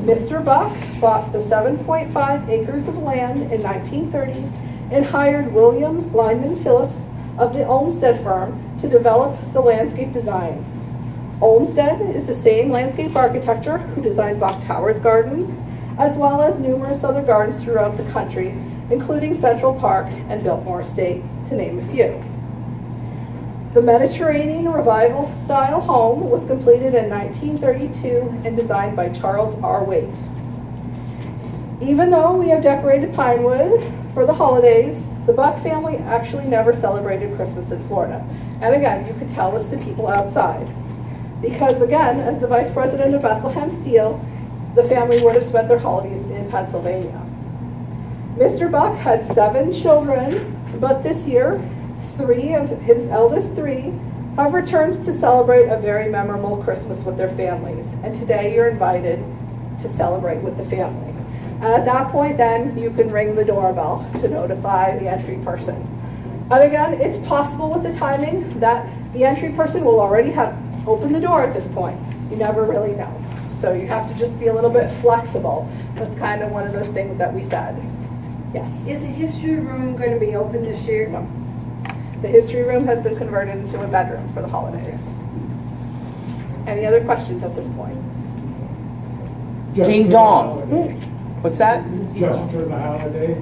Mr. Buck bought the 7.5 acres of land in 1930 and hired William Lyman Phillips of the Olmsted firm to develop the landscape design. Olmsted is the same landscape architecture who designed Buck Towers Gardens, as well as numerous other gardens throughout the country, including Central Park and Biltmore Estate, to name a few. The Mediterranean Revival style home was completed in 1932 and designed by Charles R. Waite. Even though we have decorated Pinewood for the holidays, the Buck family actually never celebrated Christmas in Florida. And again, you could tell this to people outside. Because again, as the Vice President of Bethlehem Steel, the family would have spent their holidays in Pennsylvania. Mr. Buck had 7 children, but this year, 3 of his eldest 3 have returned to celebrate a very memorable Christmas with their families. And today you're invited to celebrate with the family. And at that point then, you can ring the doorbell to notify the entry person. And again, it's possible with the timing that the entry person will already have opened the door at this point. You never really know. So you have to just be a little bit flexible. That's kind of one of those things that we said. Yes? Is the history room going to be open this year? No. The history room has been converted into a bedroom for the holidays. Any other questions at this point? Ding dong. What's that? Just for the holiday?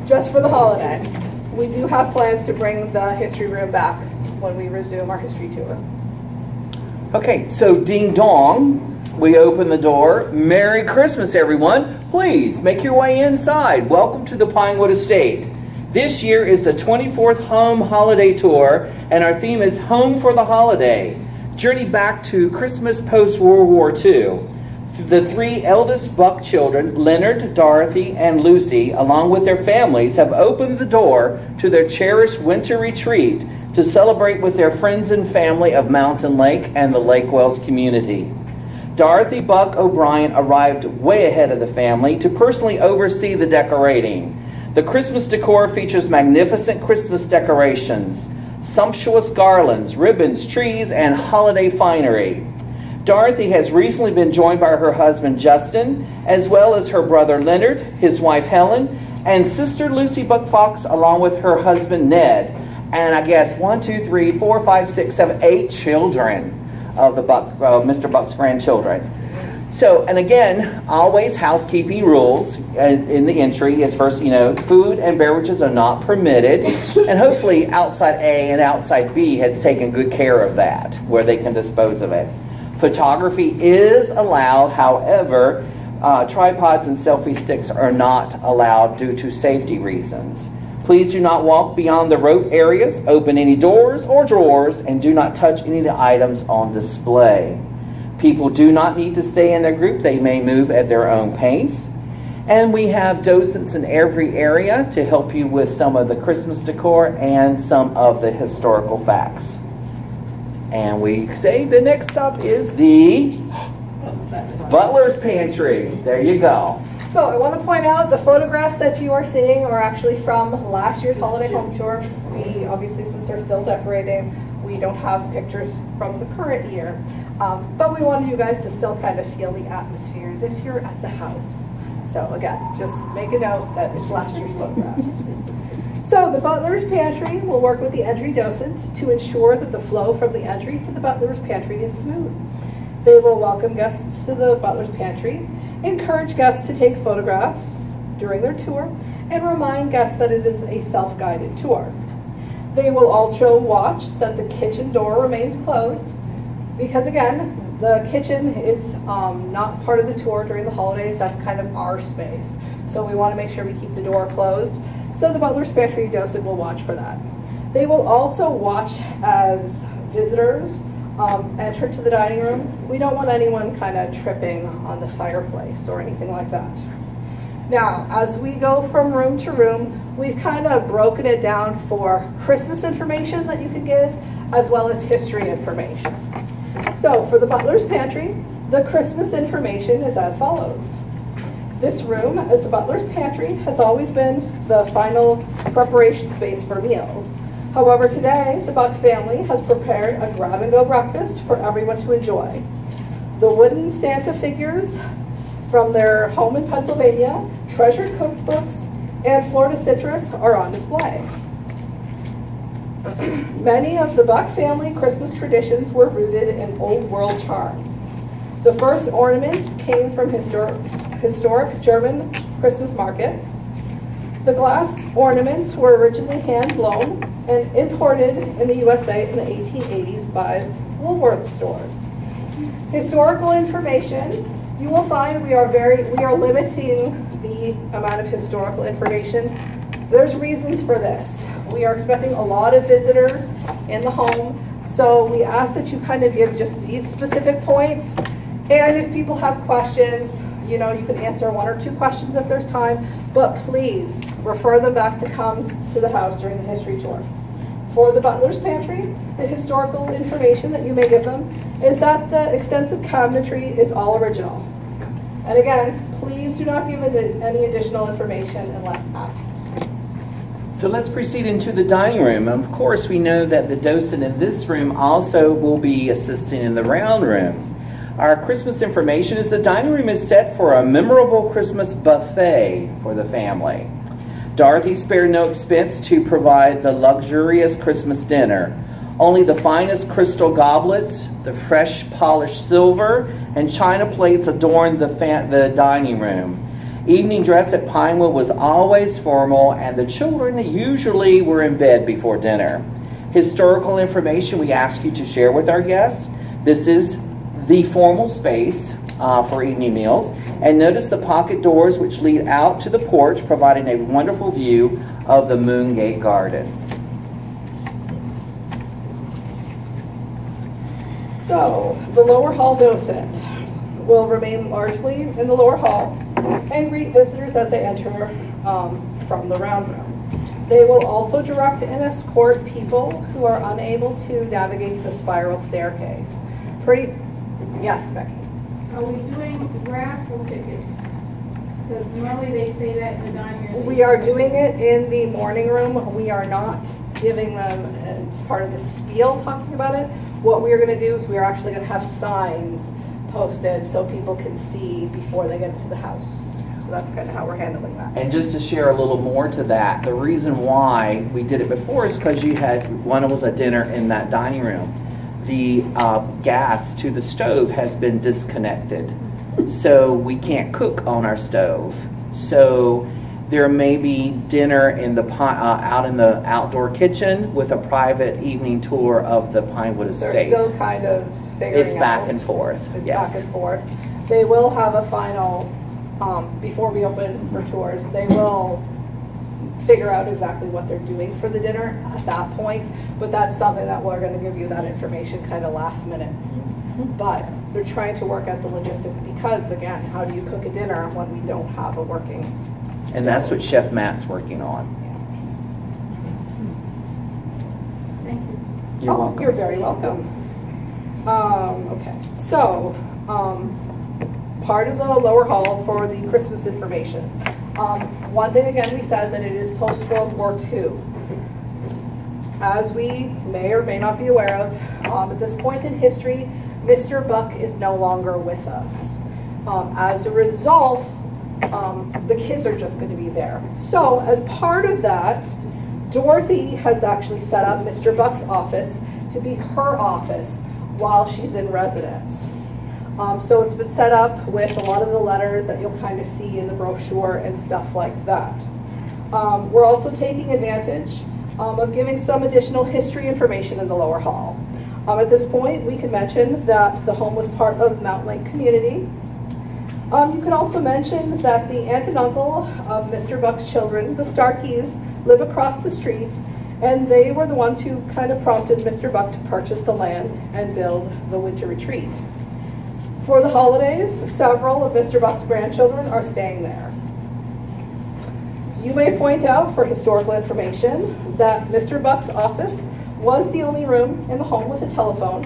Just for the holiday. We do have plans to bring the history room back when we resume our history tour. Okay, so ding dong. We open the door. Merry Christmas, everyone. Please make your way inside. Welcome to the Pinewood Estate. This year is the 24th Home Holiday Tour, and our theme is Home for the Holiday. Journey back to Christmas post-World War II. The 3 eldest Buck children, Leonard, Dorothy, and Lucy, along with their families, have opened the door to their cherished winter retreat to celebrate with their friends and family of Mountain Lake and the Lake Wells community. Dorothy Buck O'Brien arrived way ahead of the family to personally oversee the decorating. The Christmas decor features magnificent Christmas decorations, sumptuous garlands, ribbons, trees, and holiday finery. Dorothy has recently been joined by her husband Justin, as well as her brother Leonard, his wife Helen, and sister Lucy Buck Fox, along with her husband Ned, and I guess 8 children of Mr. Buck's grandchildren. So, and again, always housekeeping rules in the entry is first, food and beverages are not permitted. And hopefully outside A and outside B had taken good care of that, where they can dispose of it. Photography is allowed, however, tripods and selfie sticks are not allowed due to safety reasons. Please do not walk beyond the rope areas, open any doors or drawers, and do not touch any of the items on display. People do not need to stay in their group. They may move at their own pace. And we have docents in every area to help you with some of the Christmas decor and some of the historical facts. And we say the next stop is the Butler's Pantry. There you go. So I want to point out the photographs that you are seeing are actually from last year's holiday home tour. We obviously, since they're still decorating, we don't have pictures from the current year. But we wanted you guys to still kind of feel the atmosphere as if you're at the house. So again, just make a note that it's last year's photographs. So the Butler's Pantry will work with the entry docent to ensure that the flow from the entry to the Butler's Pantry is smooth. They will welcome guests to the Butler's Pantry, encourage guests to take photographs during their tour, and remind guests that it is a self-guided tour. They will also watch that the kitchen door remains closed, because again, the kitchen is not part of the tour during the holidays. That's kind of our space. So we want to make sure we keep the door closed. So the Butler's Pantry docent will watch for that. They will also watch as visitors enter to the dining room. We don't want anyone kind of tripping on the fireplace or anything like that. Now, as we go from room to room, we've kind of broken it down for Christmas information that you can give, as well as history information. So for the Butler's Pantry, the Christmas information is as follows. This room, as the Butler's Pantry, has always been the final preparation space for meals. However, today, the Buck family has prepared a grab-and-go breakfast for everyone to enjoy. The wooden Santa figures from their home in Pennsylvania, treasured cookbooks, and Florida citrus are on display. Many of the Buck family Christmas traditions were rooted in old world charms. The first ornaments came from historic German Christmas markets. The glass ornaments were originally hand-blown and imported in the USA in the 1880s by Woolworth stores. Historical information, you will find we are limiting the amount of historical information. There's reasons for this. We are expecting a lot of visitors in the home, so we ask that you kind of give just these specific points. And if people have questions, you can answer 1 or 2 questions if there's time, but please refer them back to come to the house during the history tour. For the Butler's Pantry, the historical information that you may give them is that the extensive cabinetry is all original. And again, please do not give any additional information unless asked. So let's proceed into the dining room. Of course, we know that the docent in this room also will be assisting in the round room. Our Christmas information is the dining room is set for a memorable Christmas buffet for the family. Dorothy spared no expense to provide the luxurious Christmas dinner. Only the finest crystal goblets, the fresh polished silver, and china plates adorned the dining room. Evening dress at Pinewood was always formal, and the children usually were in bed before dinner. Historical information we ask you to share with our guests. This is the formal space for evening meals. And notice the pocket doors which lead out to the porch, providing a wonderful view of the Moongate Garden. So, the lower hall docent will remain largely in the lower hall and greet visitors as they enter from the round room. They will also direct and escort people who are unable to navigate the spiral staircase. Yes, Becky? Are we doing raffle tickets? Because normally they say that in the dining room. We are doing it in the morning room. We are not giving them as part of the spiel talking about it. What we are going to do is we are actually going to have signs posted so people can see before they get into the house. So that's kind of how we're handling that. And just to share a little more to that, the reason why we did it before is because you had one was a dinner in that dining room. The gas to the stove has been disconnected. so we can't cook on our stove. So there may be dinner in the out in the outdoor kitchen with a private evening tour of the Pinewood Estate. They're still kind of figuring It's out. back and forth. It's yes. back and forth. They will have a final, before we open for tours, they will figure out exactly what they're doing for the dinner at that point, but that's something that we're going to give you that information kind of last minute. But they're trying to work out the logistics because, again, how do you cook a dinner when we don't have a working stove? And that's what Chef Matt's working on. Thank you. You're welcome. You're very welcome. Okay, so part of the lower hall for the Christmas information. One thing again, we said that it is post-World War II. As we may or may not be aware of, at this point in history, Mr. Buck is no longer with us. As a result, the kids are just going to be there. So as part of that, Dorothy has actually set up Mr. Buck's office to be her office while she's in residence. So it's been set up with a lot of the letters that you'll kind of see in the brochure and stuff like that. We're also taking advantage of giving some additional history information in the lower hall. At this point, we can mention that the home was part of Mountain Lake community. You can also mention that the aunt and uncle of Mr. Buck's children, the Starkeys, live across the street, and they were the ones who kind of prompted Mr. Buck to purchase the land and build the winter retreat. For the holidays, several of Mr. Buck's grandchildren are staying there. You may point out for historical information that Mr. Buck's office was the only room in the home with a telephone,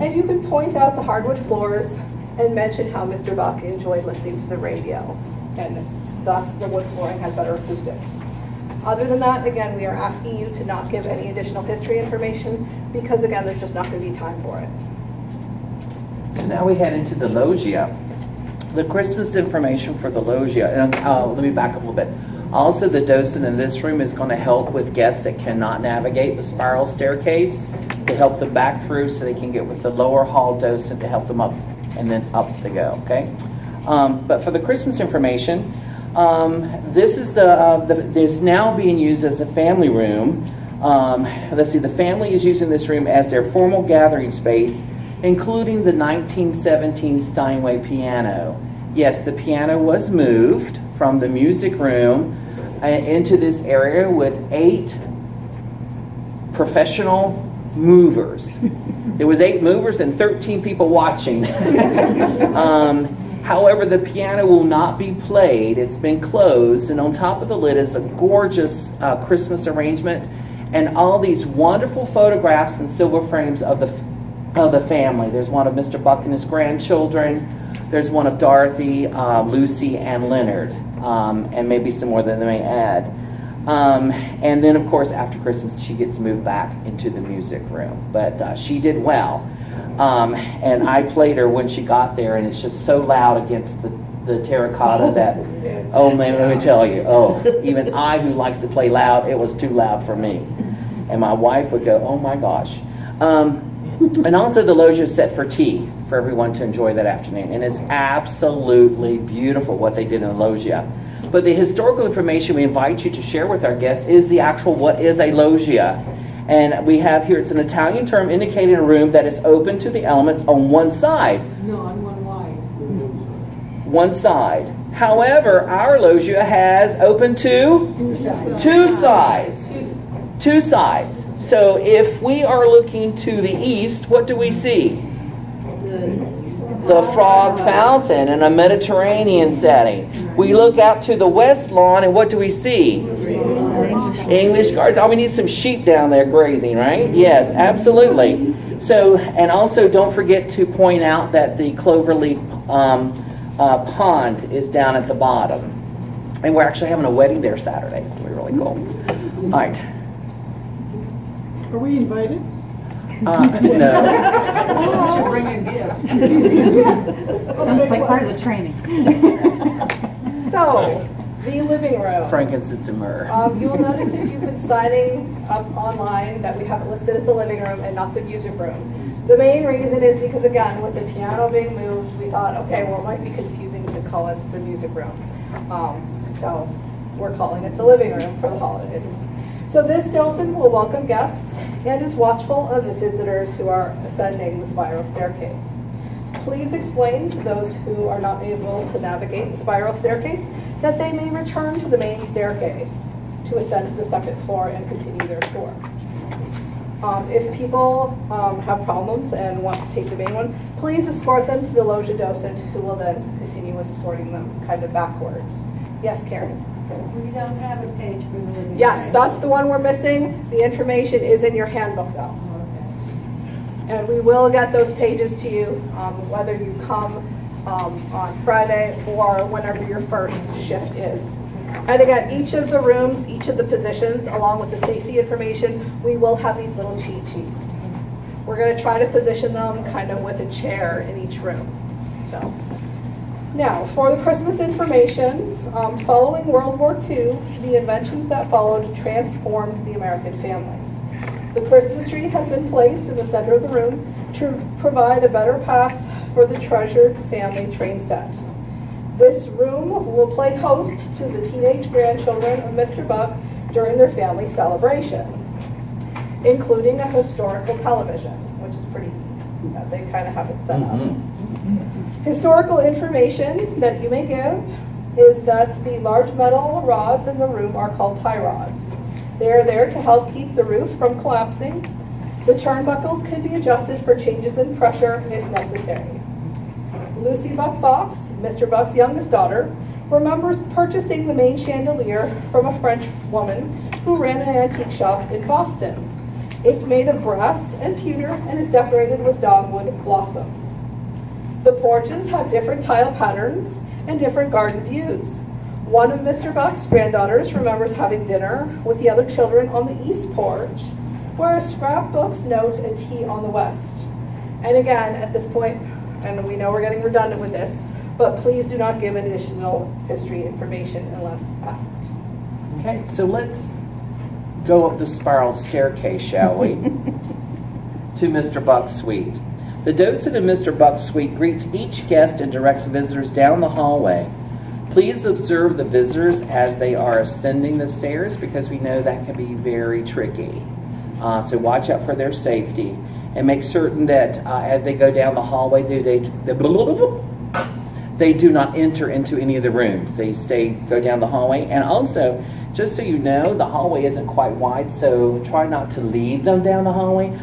and you can point out the hardwood floors and mention how Mr. Buck enjoyed listening to the radio, and thus the wood flooring had better acoustics. Other than that, again, we are asking you to not give any additional history information because, again, there's just not going to be time for it. So now we head into the loggia. The Christmas information for the loggia, and let me back up a little bit. Also, the docent in this room is going to help with guests that cannot navigate the spiral staircase to help them back through so they can get with the lower hall docent to help them up, and then up they go, okay? But for the Christmas information, this is is now being used as a family room. Let's see, the family is using this room as their formal gathering space, including the 1917 Steinway piano. Yes, the piano was moved from the music room into this area with 8 professional movers. There was 8 movers and 13 people watching. However, the piano will not be played. It's been closed, and on top of the lid is a gorgeous Christmas arrangement and all these wonderful photographs and silver frames of the family. There's one of Mr. Buck and his grandchildren. There's one of Dorothy, Lucy, and Leonard, and maybe some more that they may add. And then, of course, after Christmas, she gets moved back into the music room. But she did well. And I played her when she got there, and it's just so loud against the terracotta that, oh man, let me tell you, even I, who likes to play loud, it was too loud for me. And my wife would go, oh my gosh. And also the loggia is set for tea for everyone to enjoy that afternoon. And it's absolutely beautiful what they did in the loggia. But the historical information we invite you to share with our guests is the actual what is a loggia. And we have here, it's an Italian term indicating a room that is open to the elements on one side. No, on one wide. One side. However, our loggia has open to 2 sides. 2 sides. So if we are looking to the east, what do we see? The frog fountain in a Mediterranean setting. We look out to the west lawn, and what do we see? English garden. Oh, we need some sheep down there grazing, right? Yes, absolutely. So, and also don't forget to point out that the cloverleaf pond is down at the bottom. And we're actually having a wedding there Saturday, so we're really cool. All right. Are we invited? No. You should bring a gift. Sounds like part of the training. So, the living room. Frankincense and myrrh. You will notice if you've been signing up online that we have it listed as the living room and not the music room. The main reason is because, again, with the piano being moved, we thought, okay, well, it might be confusing to call it the music room. So we're calling it the living room for the holidays. So this docent will welcome guests and is watchful of the visitors who are ascending the spiral staircase. Please explain to those who are not able to navigate the spiral staircase that they may return to the main staircase to ascend to the second floor and continue their tour. If people have problems and want to take the main one, please escort them to the loggia docent, who will then continue escorting them kind of backwards. Yes, Karen? We don't have a page for the living room. Yes, that's the one we're missing. The information is in your handbook, though. And we will get those pages to you, whether you come on Friday or whenever your first shift is. And again, each of the rooms, each of the positions, along with the safety information, we will have these little cheat sheets. We're going to try to position them kind of with a chair in each room. So, now, for the Christmas information, following World War II, the inventions that followed transformed the American family. The Christmas tree has been placed in the center of the room to provide a better path for the treasured family train set. This room will play host to the teenage grandchildren of Mr. Buck during their family celebration, including a historical television, which is pretty neat. They kind of have it set up. Historical information that you may give is that the large metal rods in the room are called tie rods. They are there to help keep the roof from collapsing. The turnbuckles can be adjusted for changes in pressure if necessary. Lucy Buck Fox, Mr. Buck's youngest daughter, remembers purchasing the main chandelier from a French woman who ran an antique shop in Boston. It's made of brass and pewter and is decorated with dogwood blossoms. The porches have different tile patterns and different garden views. One of Mr. Buck's granddaughters remembers having dinner with the other children on the east porch, where scrapbooks note a T on the west. And again, at this point, and we know we're getting redundant with this, but please do not give additional history information unless asked. Okay, so let's go up the spiral staircase, shall we, to Mr. Buck's suite. The docent of Mr. Buck's suite greets each guest and directs visitors down the hallway. Please observe the visitors as they are ascending the stairs, because we know that can be very tricky. So watch out for their safety, and make certain that as they go down the hallway, they do not enter into any of the rooms. They go down the hallway. And also, just so you know, the hallway isn't quite wide, so try not to lead them down the hallway,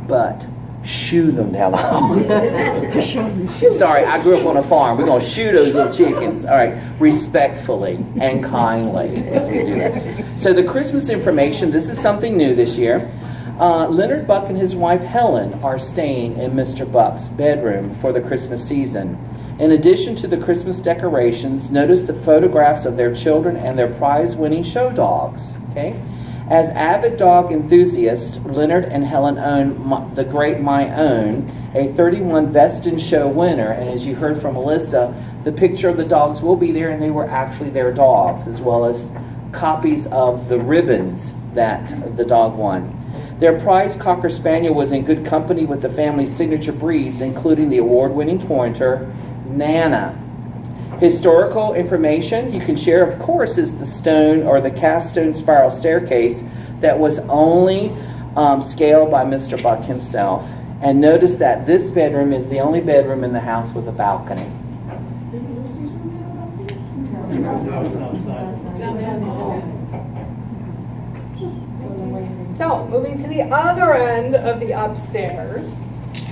but shoo them down the hallway. Sorry, I grew up on a farm. We're going to shoo those little chickens. All right, respectfully and kindly as we do that. So the Christmas information, this is something new this year. Leonard Buck and his wife Helen are staying in Mr. Buck's bedroom for the Christmas season. In addition to the Christmas decorations, notice the photographs of their children and their prize-winning show dogs. Okay? As avid dog enthusiasts, Leonard and Helen own the great My Own, a 31 Best in Show winner. And as you heard from Melissa, the picture of the dogs will be there, and they were actually their dogs, as well as copies of the ribbons that the dog won. Their prize Cocker Spaniel was in good company with the family's signature breeds, including the award-winning pointer, Nana. Historical information you can share, of course, is the stone or the cast stone spiral staircase that was only scaled by Mr. Buck himself. And notice that this bedroom is the only bedroom in the house with a balcony. So, moving to the other end of the upstairs,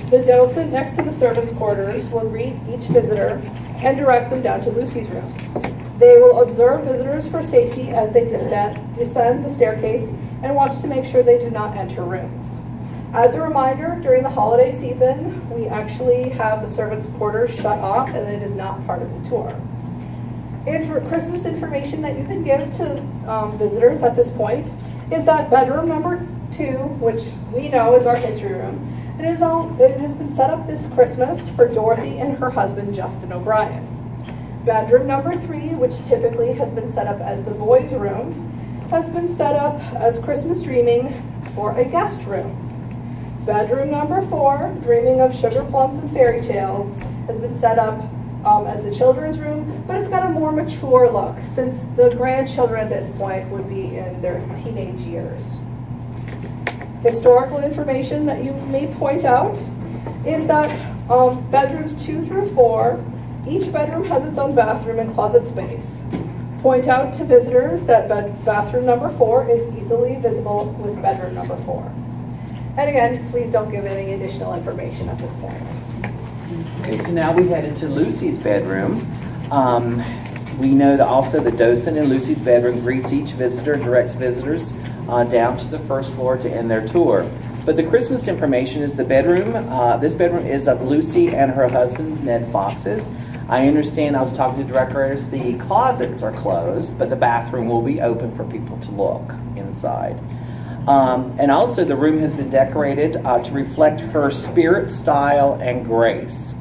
the docent next to the servants' quarters will greet each visitor and direct them down to Lucy's room. They will observe visitors for safety as they descend the staircase and watch to make sure they do not enter rooms. As a reminder, during the holiday season, we actually have the servants' quarters shut off, and it is not part of the tour. For Christmas information that you can give to visitors at this point is that bedroom number 2, which we know is our history room. It has been set up this Christmas for Dorothy and her husband, Justin O'Brien. Bedroom number 3, which typically has been set up as the boys' room, has been set up as Christmas dreaming for a guest room. Bedroom number 4, dreaming of sugar plums and fairy tales, has been set up as the children's room, but it's got a more mature look since the grandchildren at this point would be in their teenage years. Historical information that you may point out is that bedrooms 2 through 4, each bedroom has its own bathroom and closet space. Point out to visitors that bathroom number 4 is easily visible with bedroom number 4. And again, please don't give any additional information at this point. Okay, so now we head into Lucy's bedroom. We know that also the docent in Lucy's bedroom greets each visitor and directs visitors down to the first floor to end their tour. But the Christmas information is the bedroom. This bedroom is of Lucy and her husband's, Ned Fox's. I understand, I was talking to the decorators, the closets are closed, but the bathroom will be open for people to look inside. And also the room has been decorated to reflect her spirit, style, and grace.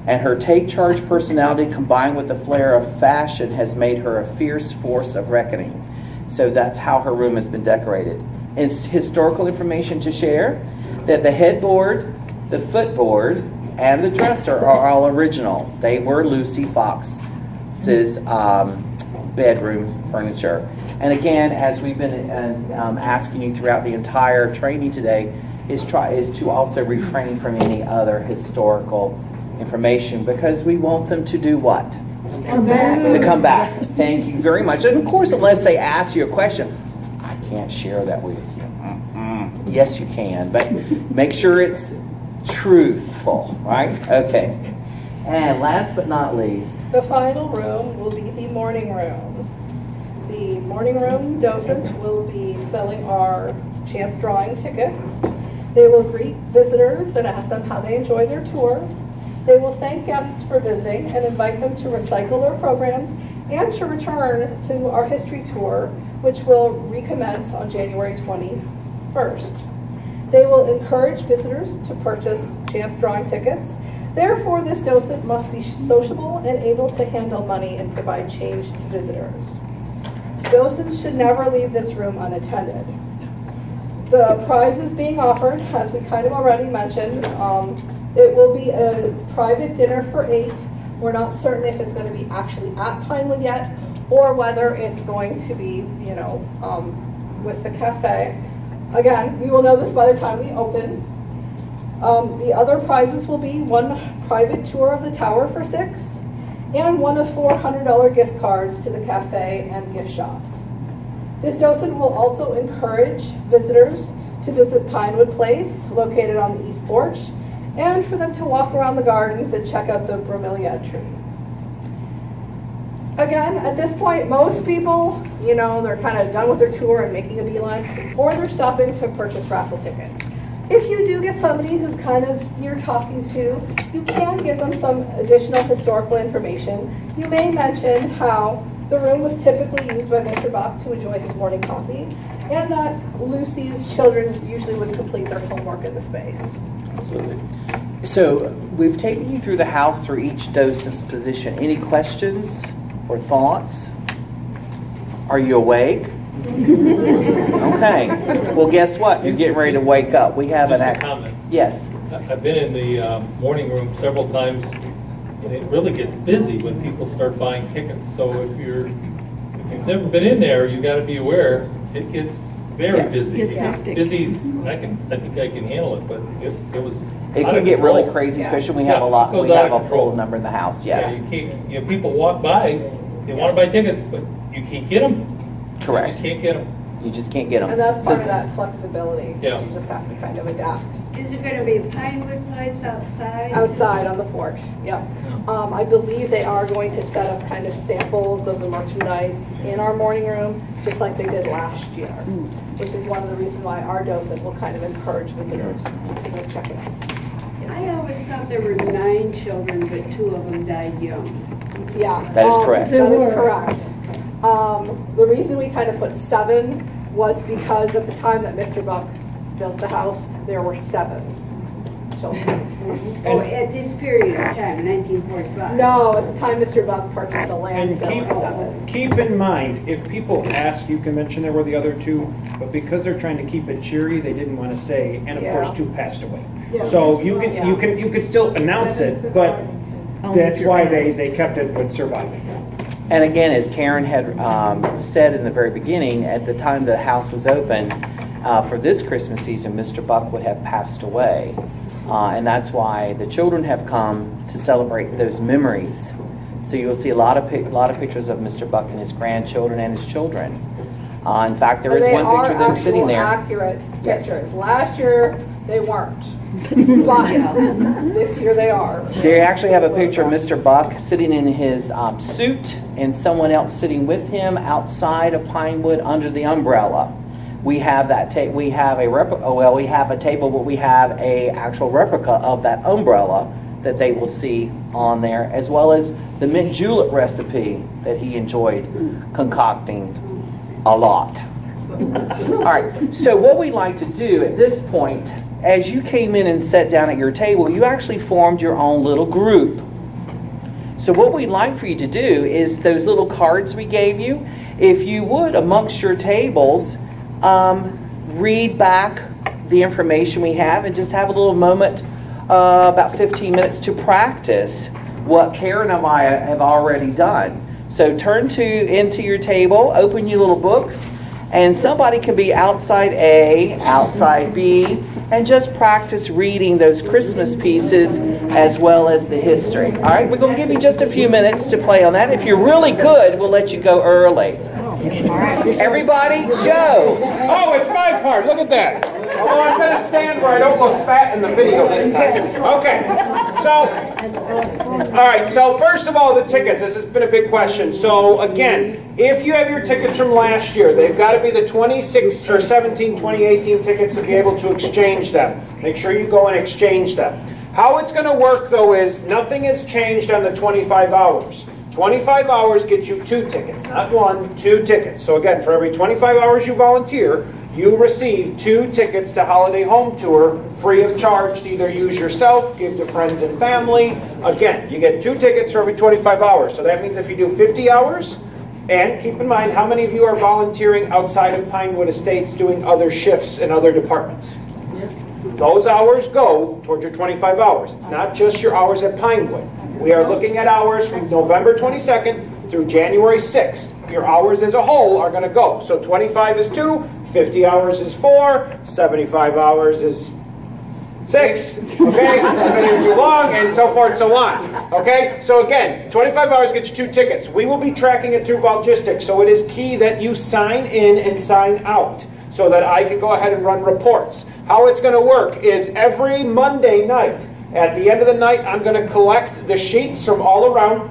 And her take-charge personality combined with the flair of fashion has made her a fierce force of reckoning. So that's how her room has been decorated. It's historical information to share that the headboard, the footboard, and the dresser are all original. They were Lucy Fox's bedroom furniture. And again, as we've been asking you throughout the entire training today, is to also refrain from any other historical information, because we want them to do what? Come back. To come back. Thank you very much. And of course, unless they ask you a question, I can't share that with you. Yes, you can, but make sure it's truthful, right? Okay. And last but not least, the final room will be the morning room. The morning room docent will be selling our chance drawing tickets. They will greet visitors and ask them how they enjoy their tour. They will thank guests for visiting and invite them to recycle their programs and to return to our history tour, which will recommence on January 21st. They will encourage visitors to purchase chance drawing tickets. Therefore, this docent must be sociable and able to handle money and provide change to visitors. Docents should never leave this room unattended. The prizes being offered, as we kind of already mentioned, it will be a private dinner for 8. We're not certain if it's going to be actually at Pinewood yet, or whether it's going to be, with the cafe. Again, we will know this by the time we open. The other prizes will be 1 private tour of the tower for 6, and 1 of $400 gift cards to the cafe and gift shop. This docent will also encourage visitors to visit Pinewood Place, located on the east porch, and for them to walk around the gardens and check out the bromeliad tree. Again, at this point, most people, they're kind of done with their tour and making a beeline, or they're stopping to purchase raffle tickets. If you do get somebody who's you're talking to, you can give them some additional historical information. You may mention how the room was typically used by Mr. Bach to enjoy his morning coffee, and that Lucy's children usually would complete their homework in the space. Absolutely. So we've taken you through the house through each docent's position. Any questions or thoughts? Are you awake? Okay. Well, guess what? You're getting ready to wake up. We have Just a comment. Yes. I've been in the morning room several times, and it really gets busy when people start buying tickets. So if you've never been in there, you got to be aware it gets very busy. It gets busy. I think I can handle it, but it was. It can get really crazy, especially when we have a lot. We have a full number in the house. Yes. Yeah, you can't. People walk by, they want to buy tickets, but you can't get them. Correct. You just can't get them. You just can't get them. And that's part of that flexibility. Yeah. You just have to kind of adapt. Is it going to be Pinewood Place outside? Outside on the porch, yeah. I believe they are going to set up kind of samples of the merchandise in our morning room, just like they did last year, which is one of the reasons why our docent will kind of encourage visitors to go check it out. I always thought there were 9 children, but 2 of them died young. Yeah. That is correct. That is correct. The reason we kind of put 7 was because at the time that Mr. Buck built the house, there were 7 children. Oh, at this period of time, 1945? No, at the time Mr. Buck purchased the land. And in 07. keep in mind, if people ask, you can mention there were the other two, but because they're trying to keep it cheery, they didn't want to say, and of course, two passed away. Yeah. So you could still announce it, but that's why they kept it with surviving. And again, as Karen had said in the very beginning, at the time the house was open for this Christmas season, Mr. Buck would have passed away. And that's why the children have come to celebrate those memories. So you'll see a lot of pictures of Mr. Buck and his grandchildren and his children. In fact, there is one picture of them sitting there. Accurate Yes. pictures. Last year they weren't, but this year they are. They actually have a picture of Mr. Buck sitting in his suit and someone else sitting with him outside of Pinewood under the umbrella. We have that we have a we have a table, but we have a actual replica of that umbrella that they will see on there, as well as the mint julep recipe that he enjoyed concocting a lot. All right, so what we like to do at this point, as you came in and sat down at your table, you actually formed your own little group. So what we'd like for you to do is those little cards we gave you, if you would, amongst your tables, read back the information we have and just have a little moment, about 15 minutes to practice what Karen and I have already done. So turn into your table, open your little books, and somebody can be outside A, outside B, and just practice reading those Christmas pieces as well as the history. All right, we're going to give you just a few minutes to play on that. If you're really good, we'll let you go early. Everybody, Joe. Oh, it's my part. Look at that. Although I'm going to stand where I don't look fat in the video this time. Okay. All right. So first of all, the tickets. This has been a big question. So again, if you have your tickets from last year, they've got to be the 2018 tickets to be able to exchange them. Make sure you go and exchange them. How it's going to work, though, is nothing has changed on the 25 hours. 25 hours gets you 2 tickets, not 1, 2 tickets. So again, for every 25 hours you volunteer, you receive 2 tickets to Holiday Home Tour free of charge to either use yourself, give to friends and family. Again, you get 2 tickets for every 25 hours. So that means if you do 50 hours, and keep in mind how many of you are volunteering outside of Pinewood Estates doing other shifts in other departments. Those hours go towards your 25 hours. It's not just your hours at Pinewood. We are looking at hours from November 22nd through January 6th. Your hours as a whole are going to go. So 25 is 2, 50 hours is 4, 75 hours is 6, okay? I've been here too long, and so forth and so on. Okay? So again, 25 hours gets you 2 tickets. We will be tracking it through Logistics, so it is key that you sign in and sign out so that I can go ahead and run reports. How it's going to work is every Monday night, at the end of the night, I'm going to collect the sheets from all around,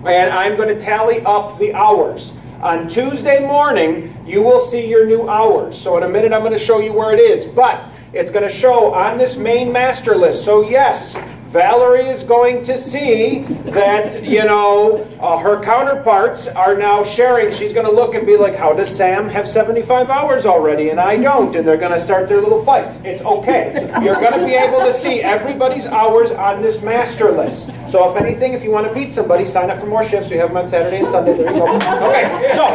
and I'm going to tally up the hours. On Tuesday morning, you will see your new hours. So in a minute, I'm going to show you where it is. But it's going to show on this main master list. So yes, Valerie is going to see that, you know, her counterparts are now sharing. She's going to look and be like, how does Sam have 75 hours already and I don't? And they're going to start their little fights. It's okay. You're going to be able to see everybody's hours on this master list. So if anything, if you want to beat somebody, sign up for more shifts. We have them on Saturday and Sunday. There you go. Okay, so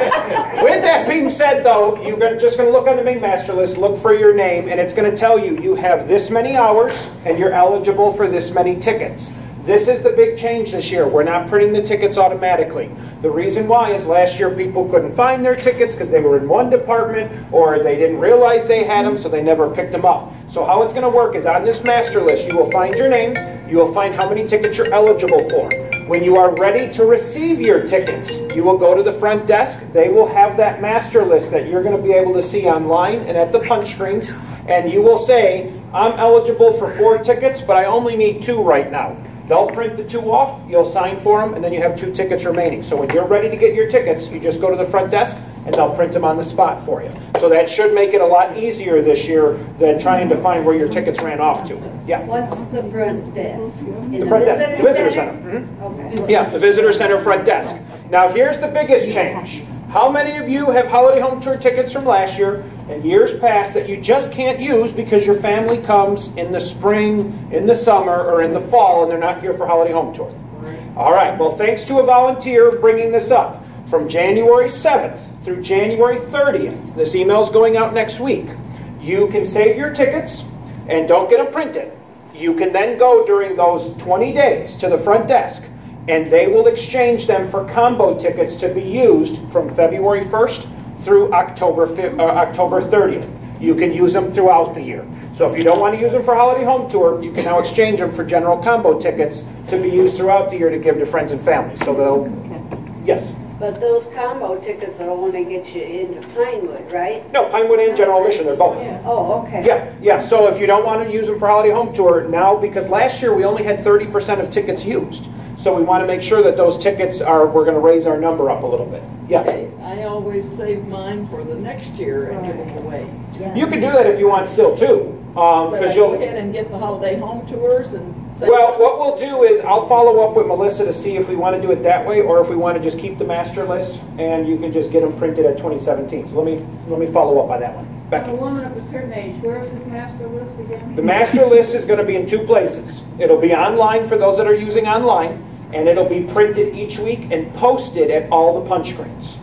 with that being said, though, you're just going to look on the main master list, look for your name, and it's going to tell you you have this many hours and you're eligible for this many tickets. This is the big change this year. We're not printing the tickets automatically. The reason why is last year people couldn't find their tickets because they were in one department or they didn't realize they had them, so they never picked them up. So how it's going to work is on this master list, you will find your name, you will find how many tickets you're eligible for. When you are ready to receive your tickets, you will go to the front desk. They will have that master list that you're going to be able to see online and at the punch screens, and you will say, I'm eligible for 4 tickets, but I only need 2 right now. They'll print the 2 off, you'll sign for them, and then you have 2 tickets remaining. So when you're ready to get your tickets, you just go to the front desk, and they'll print them on the spot for you. So that should make it a lot easier this year than trying to find where your tickets ran off to. Yeah. What's the front desk? The front desk, the visitor center. Mm-hmm. Okay. Yeah, the visitor center front desk. Now here's the biggest change. How many of you have holiday home tour tickets from last year and years past that you just can't use because your family comes in the spring, in the summer, or in the fall and they're not here for holiday home tour? All right, well, thanks to a volunteer bringing this up. From January 7th through January 30th, this email is going out next week. You can save your tickets and don't get them printed. You can then go during those 20 days to the front desk and they will exchange them for combo tickets to be used from February 1st through October 30th. You can use them throughout the year. So if you don't want to use them for holiday home tour, you can now exchange them for general combo tickets to be used throughout the year to give to friends and family. So they'll, yes? But those combo tickets will only get you into Pinewood, right? No, Pinewood and General Admission, they're both. Yeah. Oh, okay. Yeah. So if you don't want to use them for holiday home tour, now, because last year we only had 30% of tickets used. So we want to make sure that those tickets are, we're going to raise our number up a little bit. Yeah. Okay. I always save mine for the next year and give them away. Yeah. You can do that if you want still too. But you'll go ahead and get the holiday home tours and say, well, what we'll do is I'll follow up with Melissa to see if we want to do it that way or if we want to just keep the master list and you can just get them printed at 2017. So let me follow up on that one. Becky. A woman of a certain age, where is this master list again? The master list is going to be in 2 places. It'll be online for those that are using online, and it'll be printed each week and posted at all the punch screens.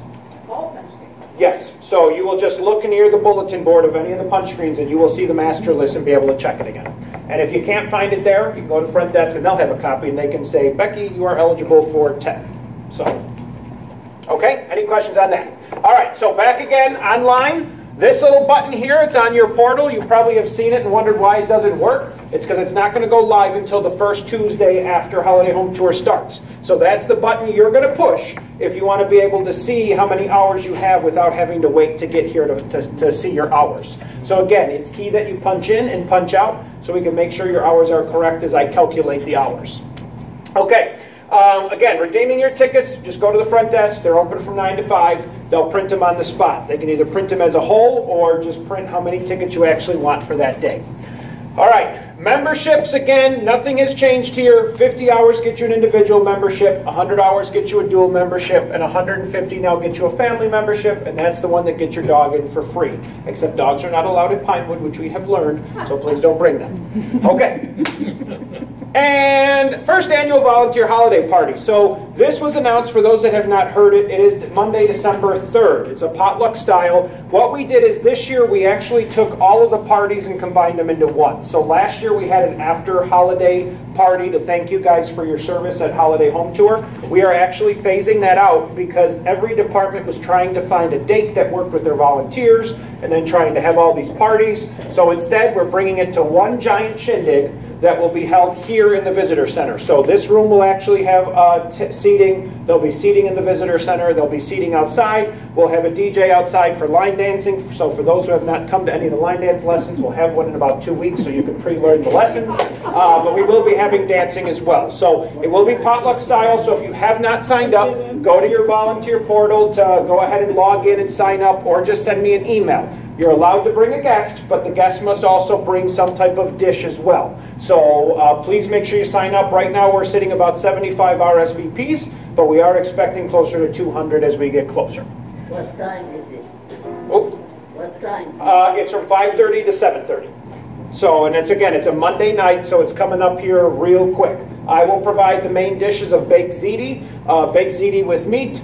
All punch screens? Yes. So you will just look near the bulletin board of any of the punch screens and you will see the master list and be able to check it again. And if you can't find it there, you can go to the front desk and they'll have a copy and they can say, Becky, you are eligible for 10. So, okay, any questions on that? All right, so back again online. This little button here, it's on your portal. You probably have seen it and wondered why it doesn't work. It's because it's not going to go live until the first Tuesday after Holiday Home Tour starts. So that's the button you're going to push if you want to be able to see how many hours you have without having to wait to get here to see your hours. So again, it's key that you punch in and punch out so we can make sure your hours are correct as I calculate the hours. Okay. Again, redeeming your tickets, just go to the front desk. They're open from 9 to 5. They'll print them on the spot. They can either print them as a whole or just print how many tickets you actually want for that day. All right, memberships, again, nothing has changed here. 50 hours get you an individual membership, 100 hours get you a dual membership, and 150 now get you a family membership, and that's the one that gets your dog in for free. Except dogs are not allowed at Pinewood, which we have learned, so please don't bring them. Okay. And first annual volunteer holiday party. So this was announced for those that have not heard it. It is Monday, December 3rd. It's a potluck style. What we did is this year we actually took all of the parties and combined them into one. So last year we had an after holiday party to thank you guys for your service at Holiday Home Tour. We are actually phasing that out because every department was trying to find a date that worked with their volunteers and then trying to have all these parties. So instead we're bringing it to one giant shindig that will be held here in the visitor center. So this room will actually have seating. There'll be seating in the visitor center. There'll be seating outside. We'll have a DJ outside for line dancing. So for those who have not come to any of the line dance lessons, we'll have one in about 2 weeks so you can pre-learn the lessons. But we will be having dancing as well. So it will be potluck style. So if you have not signed up, go to your volunteer portal to go ahead and log in and sign up, or just send me an email. You're allowed to bring a guest, but the guest must also bring some type of dish as well. So please make sure you sign up. Right now we're sitting about 75 RSVPs, but we are expecting closer to 200 as we get closer. What time is it? Oh. What time? It's from 5:30 to 7:30. So, and it's a Monday night, so it's coming up here real quick. I will provide the main dishes of baked ziti with meat,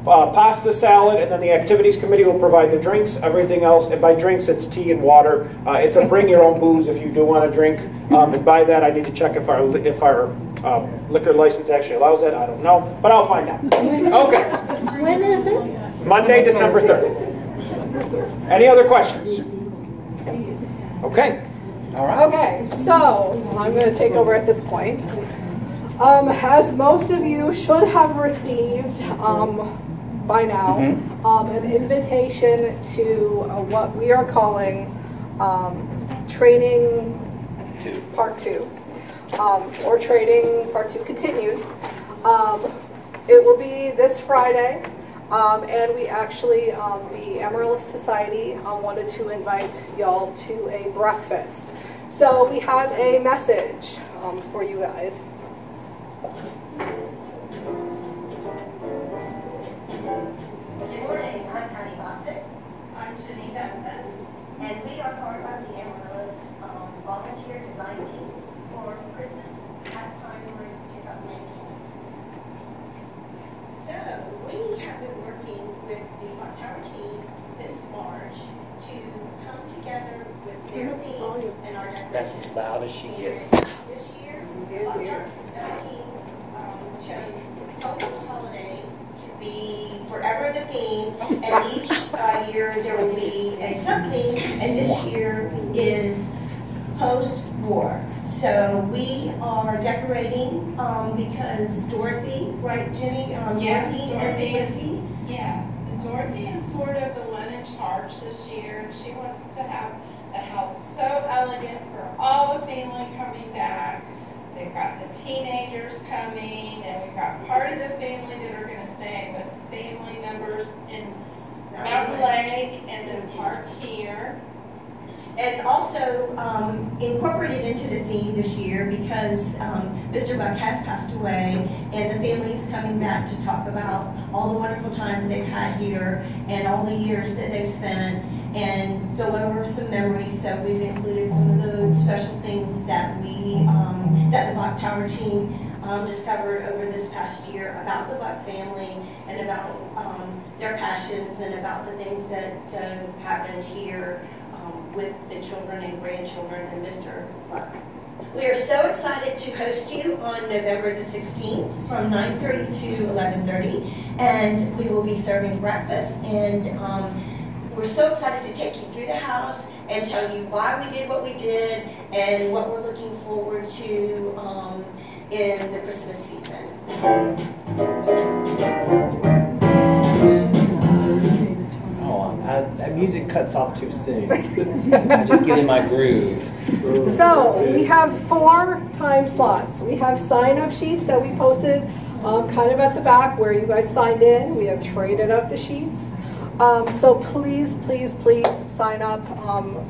pasta salad, and then the activities committee will provide the drinks. Everything else, and by drinks it's tea and water. It's a bring your own booze if you do want to drink. And by that I need to check if our liquor license actually allows that. I don't know, but I'll find out. Okay. When is it? Monday, December 3rd. Any other questions? Okay. All right. Okay, so I'm going to take over at this point. As most of you should have received by now, an invitation to what we are calling Training Part 2, or Training Part 2 Continued. It will be this Friday, and we actually, the Amaryllis Society, wanted to invite y'all to a breakfast. So we have a message for you guys. Benson, and we are part of the Amarillo's volunteer design team for Christmas at Pinewood 2019. So we have been working with the October team since March to come together with their theme and our decorations. That's as loud as she gets. This year, October team chose Hopeful Holidays to be forever the theme, and each year there will be a sub-theme, and this year is post-war. So we are decorating because Dorothy, right, Jenny? Yes, Dorothy Dorothy and Chrissy. Yes, Dorothy is sort of the one in charge this year. She wants to have the house so elegant for all the family coming back. They've got the teenagers coming, and we've got part of the family that are going to stay with family members in Mountain Lake, and then part here. And also incorporated into the theme this year because Mr. Buck has passed away, and the family is coming back to talk about all the wonderful times they've had here and all the years that they've spent, and go over some memories. So we've included some of those special things that we, that the Buck Tower team discovered over this past year about the Buck family and about their passions and about the things that happened here with the children and grandchildren and Mr. Buck. We are so excited to host you on November the 16th from 9:30 to 11:30, and we will be serving breakfast, and we're so excited to take you through the house and tell you why we did what we did and what we're looking forward to in the Christmas season. That music cuts off too soon. I just get in my groove. So we have 4 time slots. We have sign-up sheets that we posted kind of at the back where you guys signed in. We have traded up the sheets. So please, please, please sign up.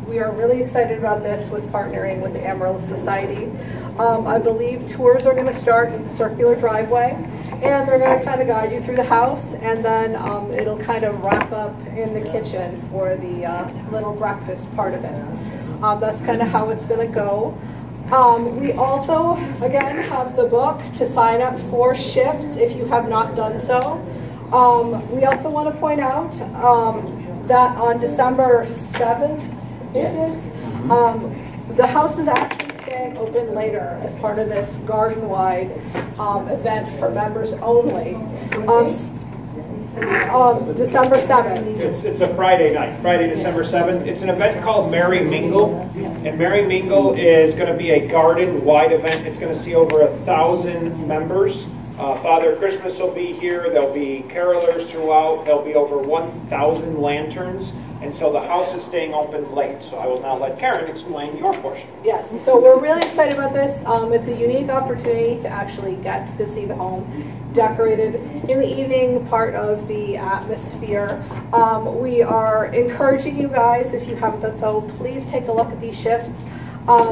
We are really excited about this with partnering with the Amarillo Society. I believe tours are going to start in the circular driveway, and they're going to kind of guide you through the house, and then it'll kind of wrap up in the kitchen for the little breakfast part of it. That's kind of how it's going to go. We also, again, have the book to sign up for shifts if you have not done so. We also want to point out that on December 7th, the house is actually staying open later as part of this garden-wide event for members only. December 7th. It's a Friday night, Friday, December 7th. It's an event called Merry Mingle, and Merry Mingle is going to be a garden-wide event. It's going to see over 1,000 members. Father Christmas will be here. There'll be carolers throughout. There'll be over 1,000 lanterns. And so the house is staying open late. So I will now let Karen explain your portion. Yes, so we're really excited about this. It's a unique opportunity to actually get to see the home decorated in the evening, part of the atmosphere. We are encouraging you guys, if you haven't done so, please take a look at these shifts.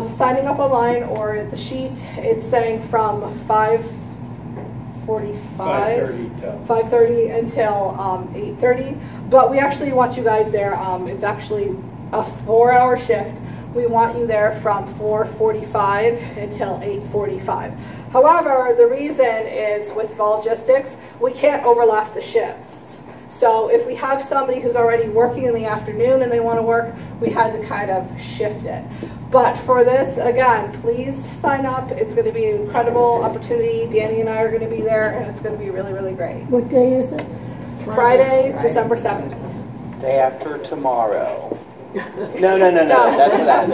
Signing up online or at the sheet, it's saying from 5:30 until 8:30, but we actually want you guys there. It's actually a 4-hour shift. We want you there from 4:45 until 8:45. However, the reason is with logistics, we can't overlap the shifts. So if we have somebody who's already working in the afternoon and they want to work, we had to kind of shift it. But for this, again, please sign up. It's going to be an incredible opportunity. Danny and I are going to be there, and it's going to be really, really great. What day is it? Friday, December 7th. Day after tomorrow. No. That's that.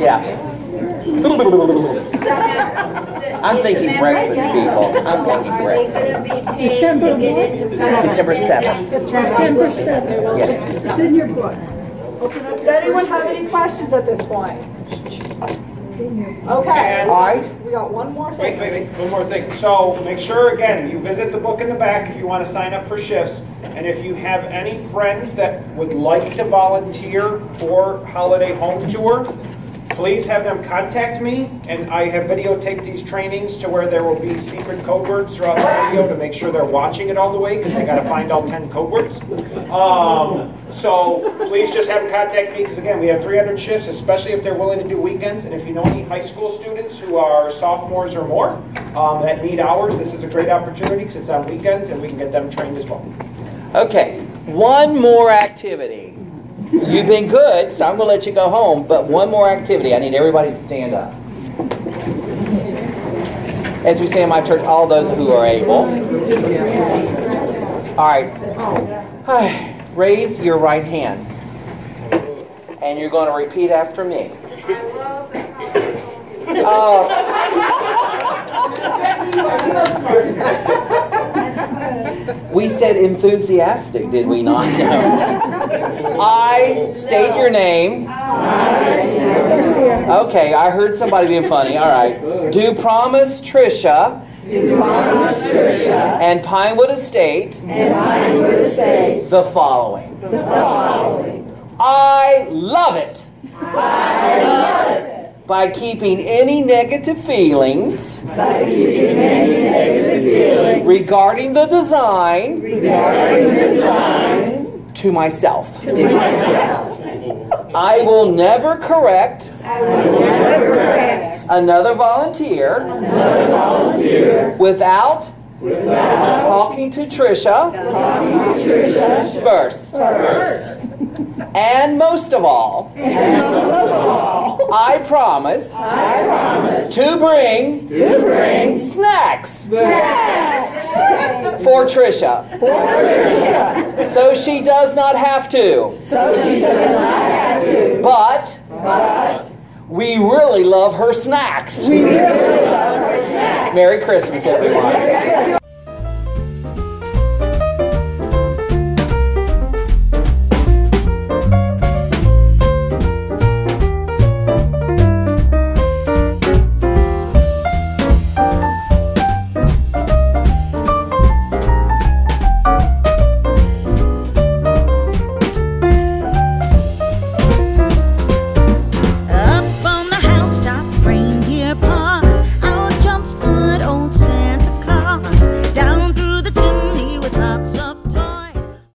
Yeah. I'm thinking breakfast, people. I'm thinking breakfast. December what? December 7th. December 7th. Yes. It's in your book. Does anyone have any questions at this point? Okay. And all right. We got one more thing. Wait, one more thing. So make sure, again, you visit the book in the back if you want to sign up for shifts. And if you have any friends that would like to volunteer for Holiday Home Tour, please have them contact me, and I have videotaped these trainings to where there will be secret code words throughout the video to make sure they're watching it all the way, because they got to find all 10 code words. So please just have them contact me, because again, we have 300 shifts, especially if they're willing to do weekends, and if you know any high school students who are sophomores or more that need hours, this is a great opportunity because it's on weekends and we can get them trained as well. Okay, one more activity. You've been good, so I'm going to let you go home, but one more activity. I need everybody to stand up. As we say in my church, all those who are able. All right. Raise your right hand. And you're going to repeat after me. We said enthusiastic, did we not? I state your name. Okay, I heard somebody being funny. All right. Do promise Tricia. And Pinewood Estate. The following. I love it. By keeping any negative feelings regarding the design to myself. I will never correct another volunteer without talking to Tricia first. And most of all, I promise to bring snacks for Tricia. So she does not have to. But we really love her snacks. Merry Christmas, everyone.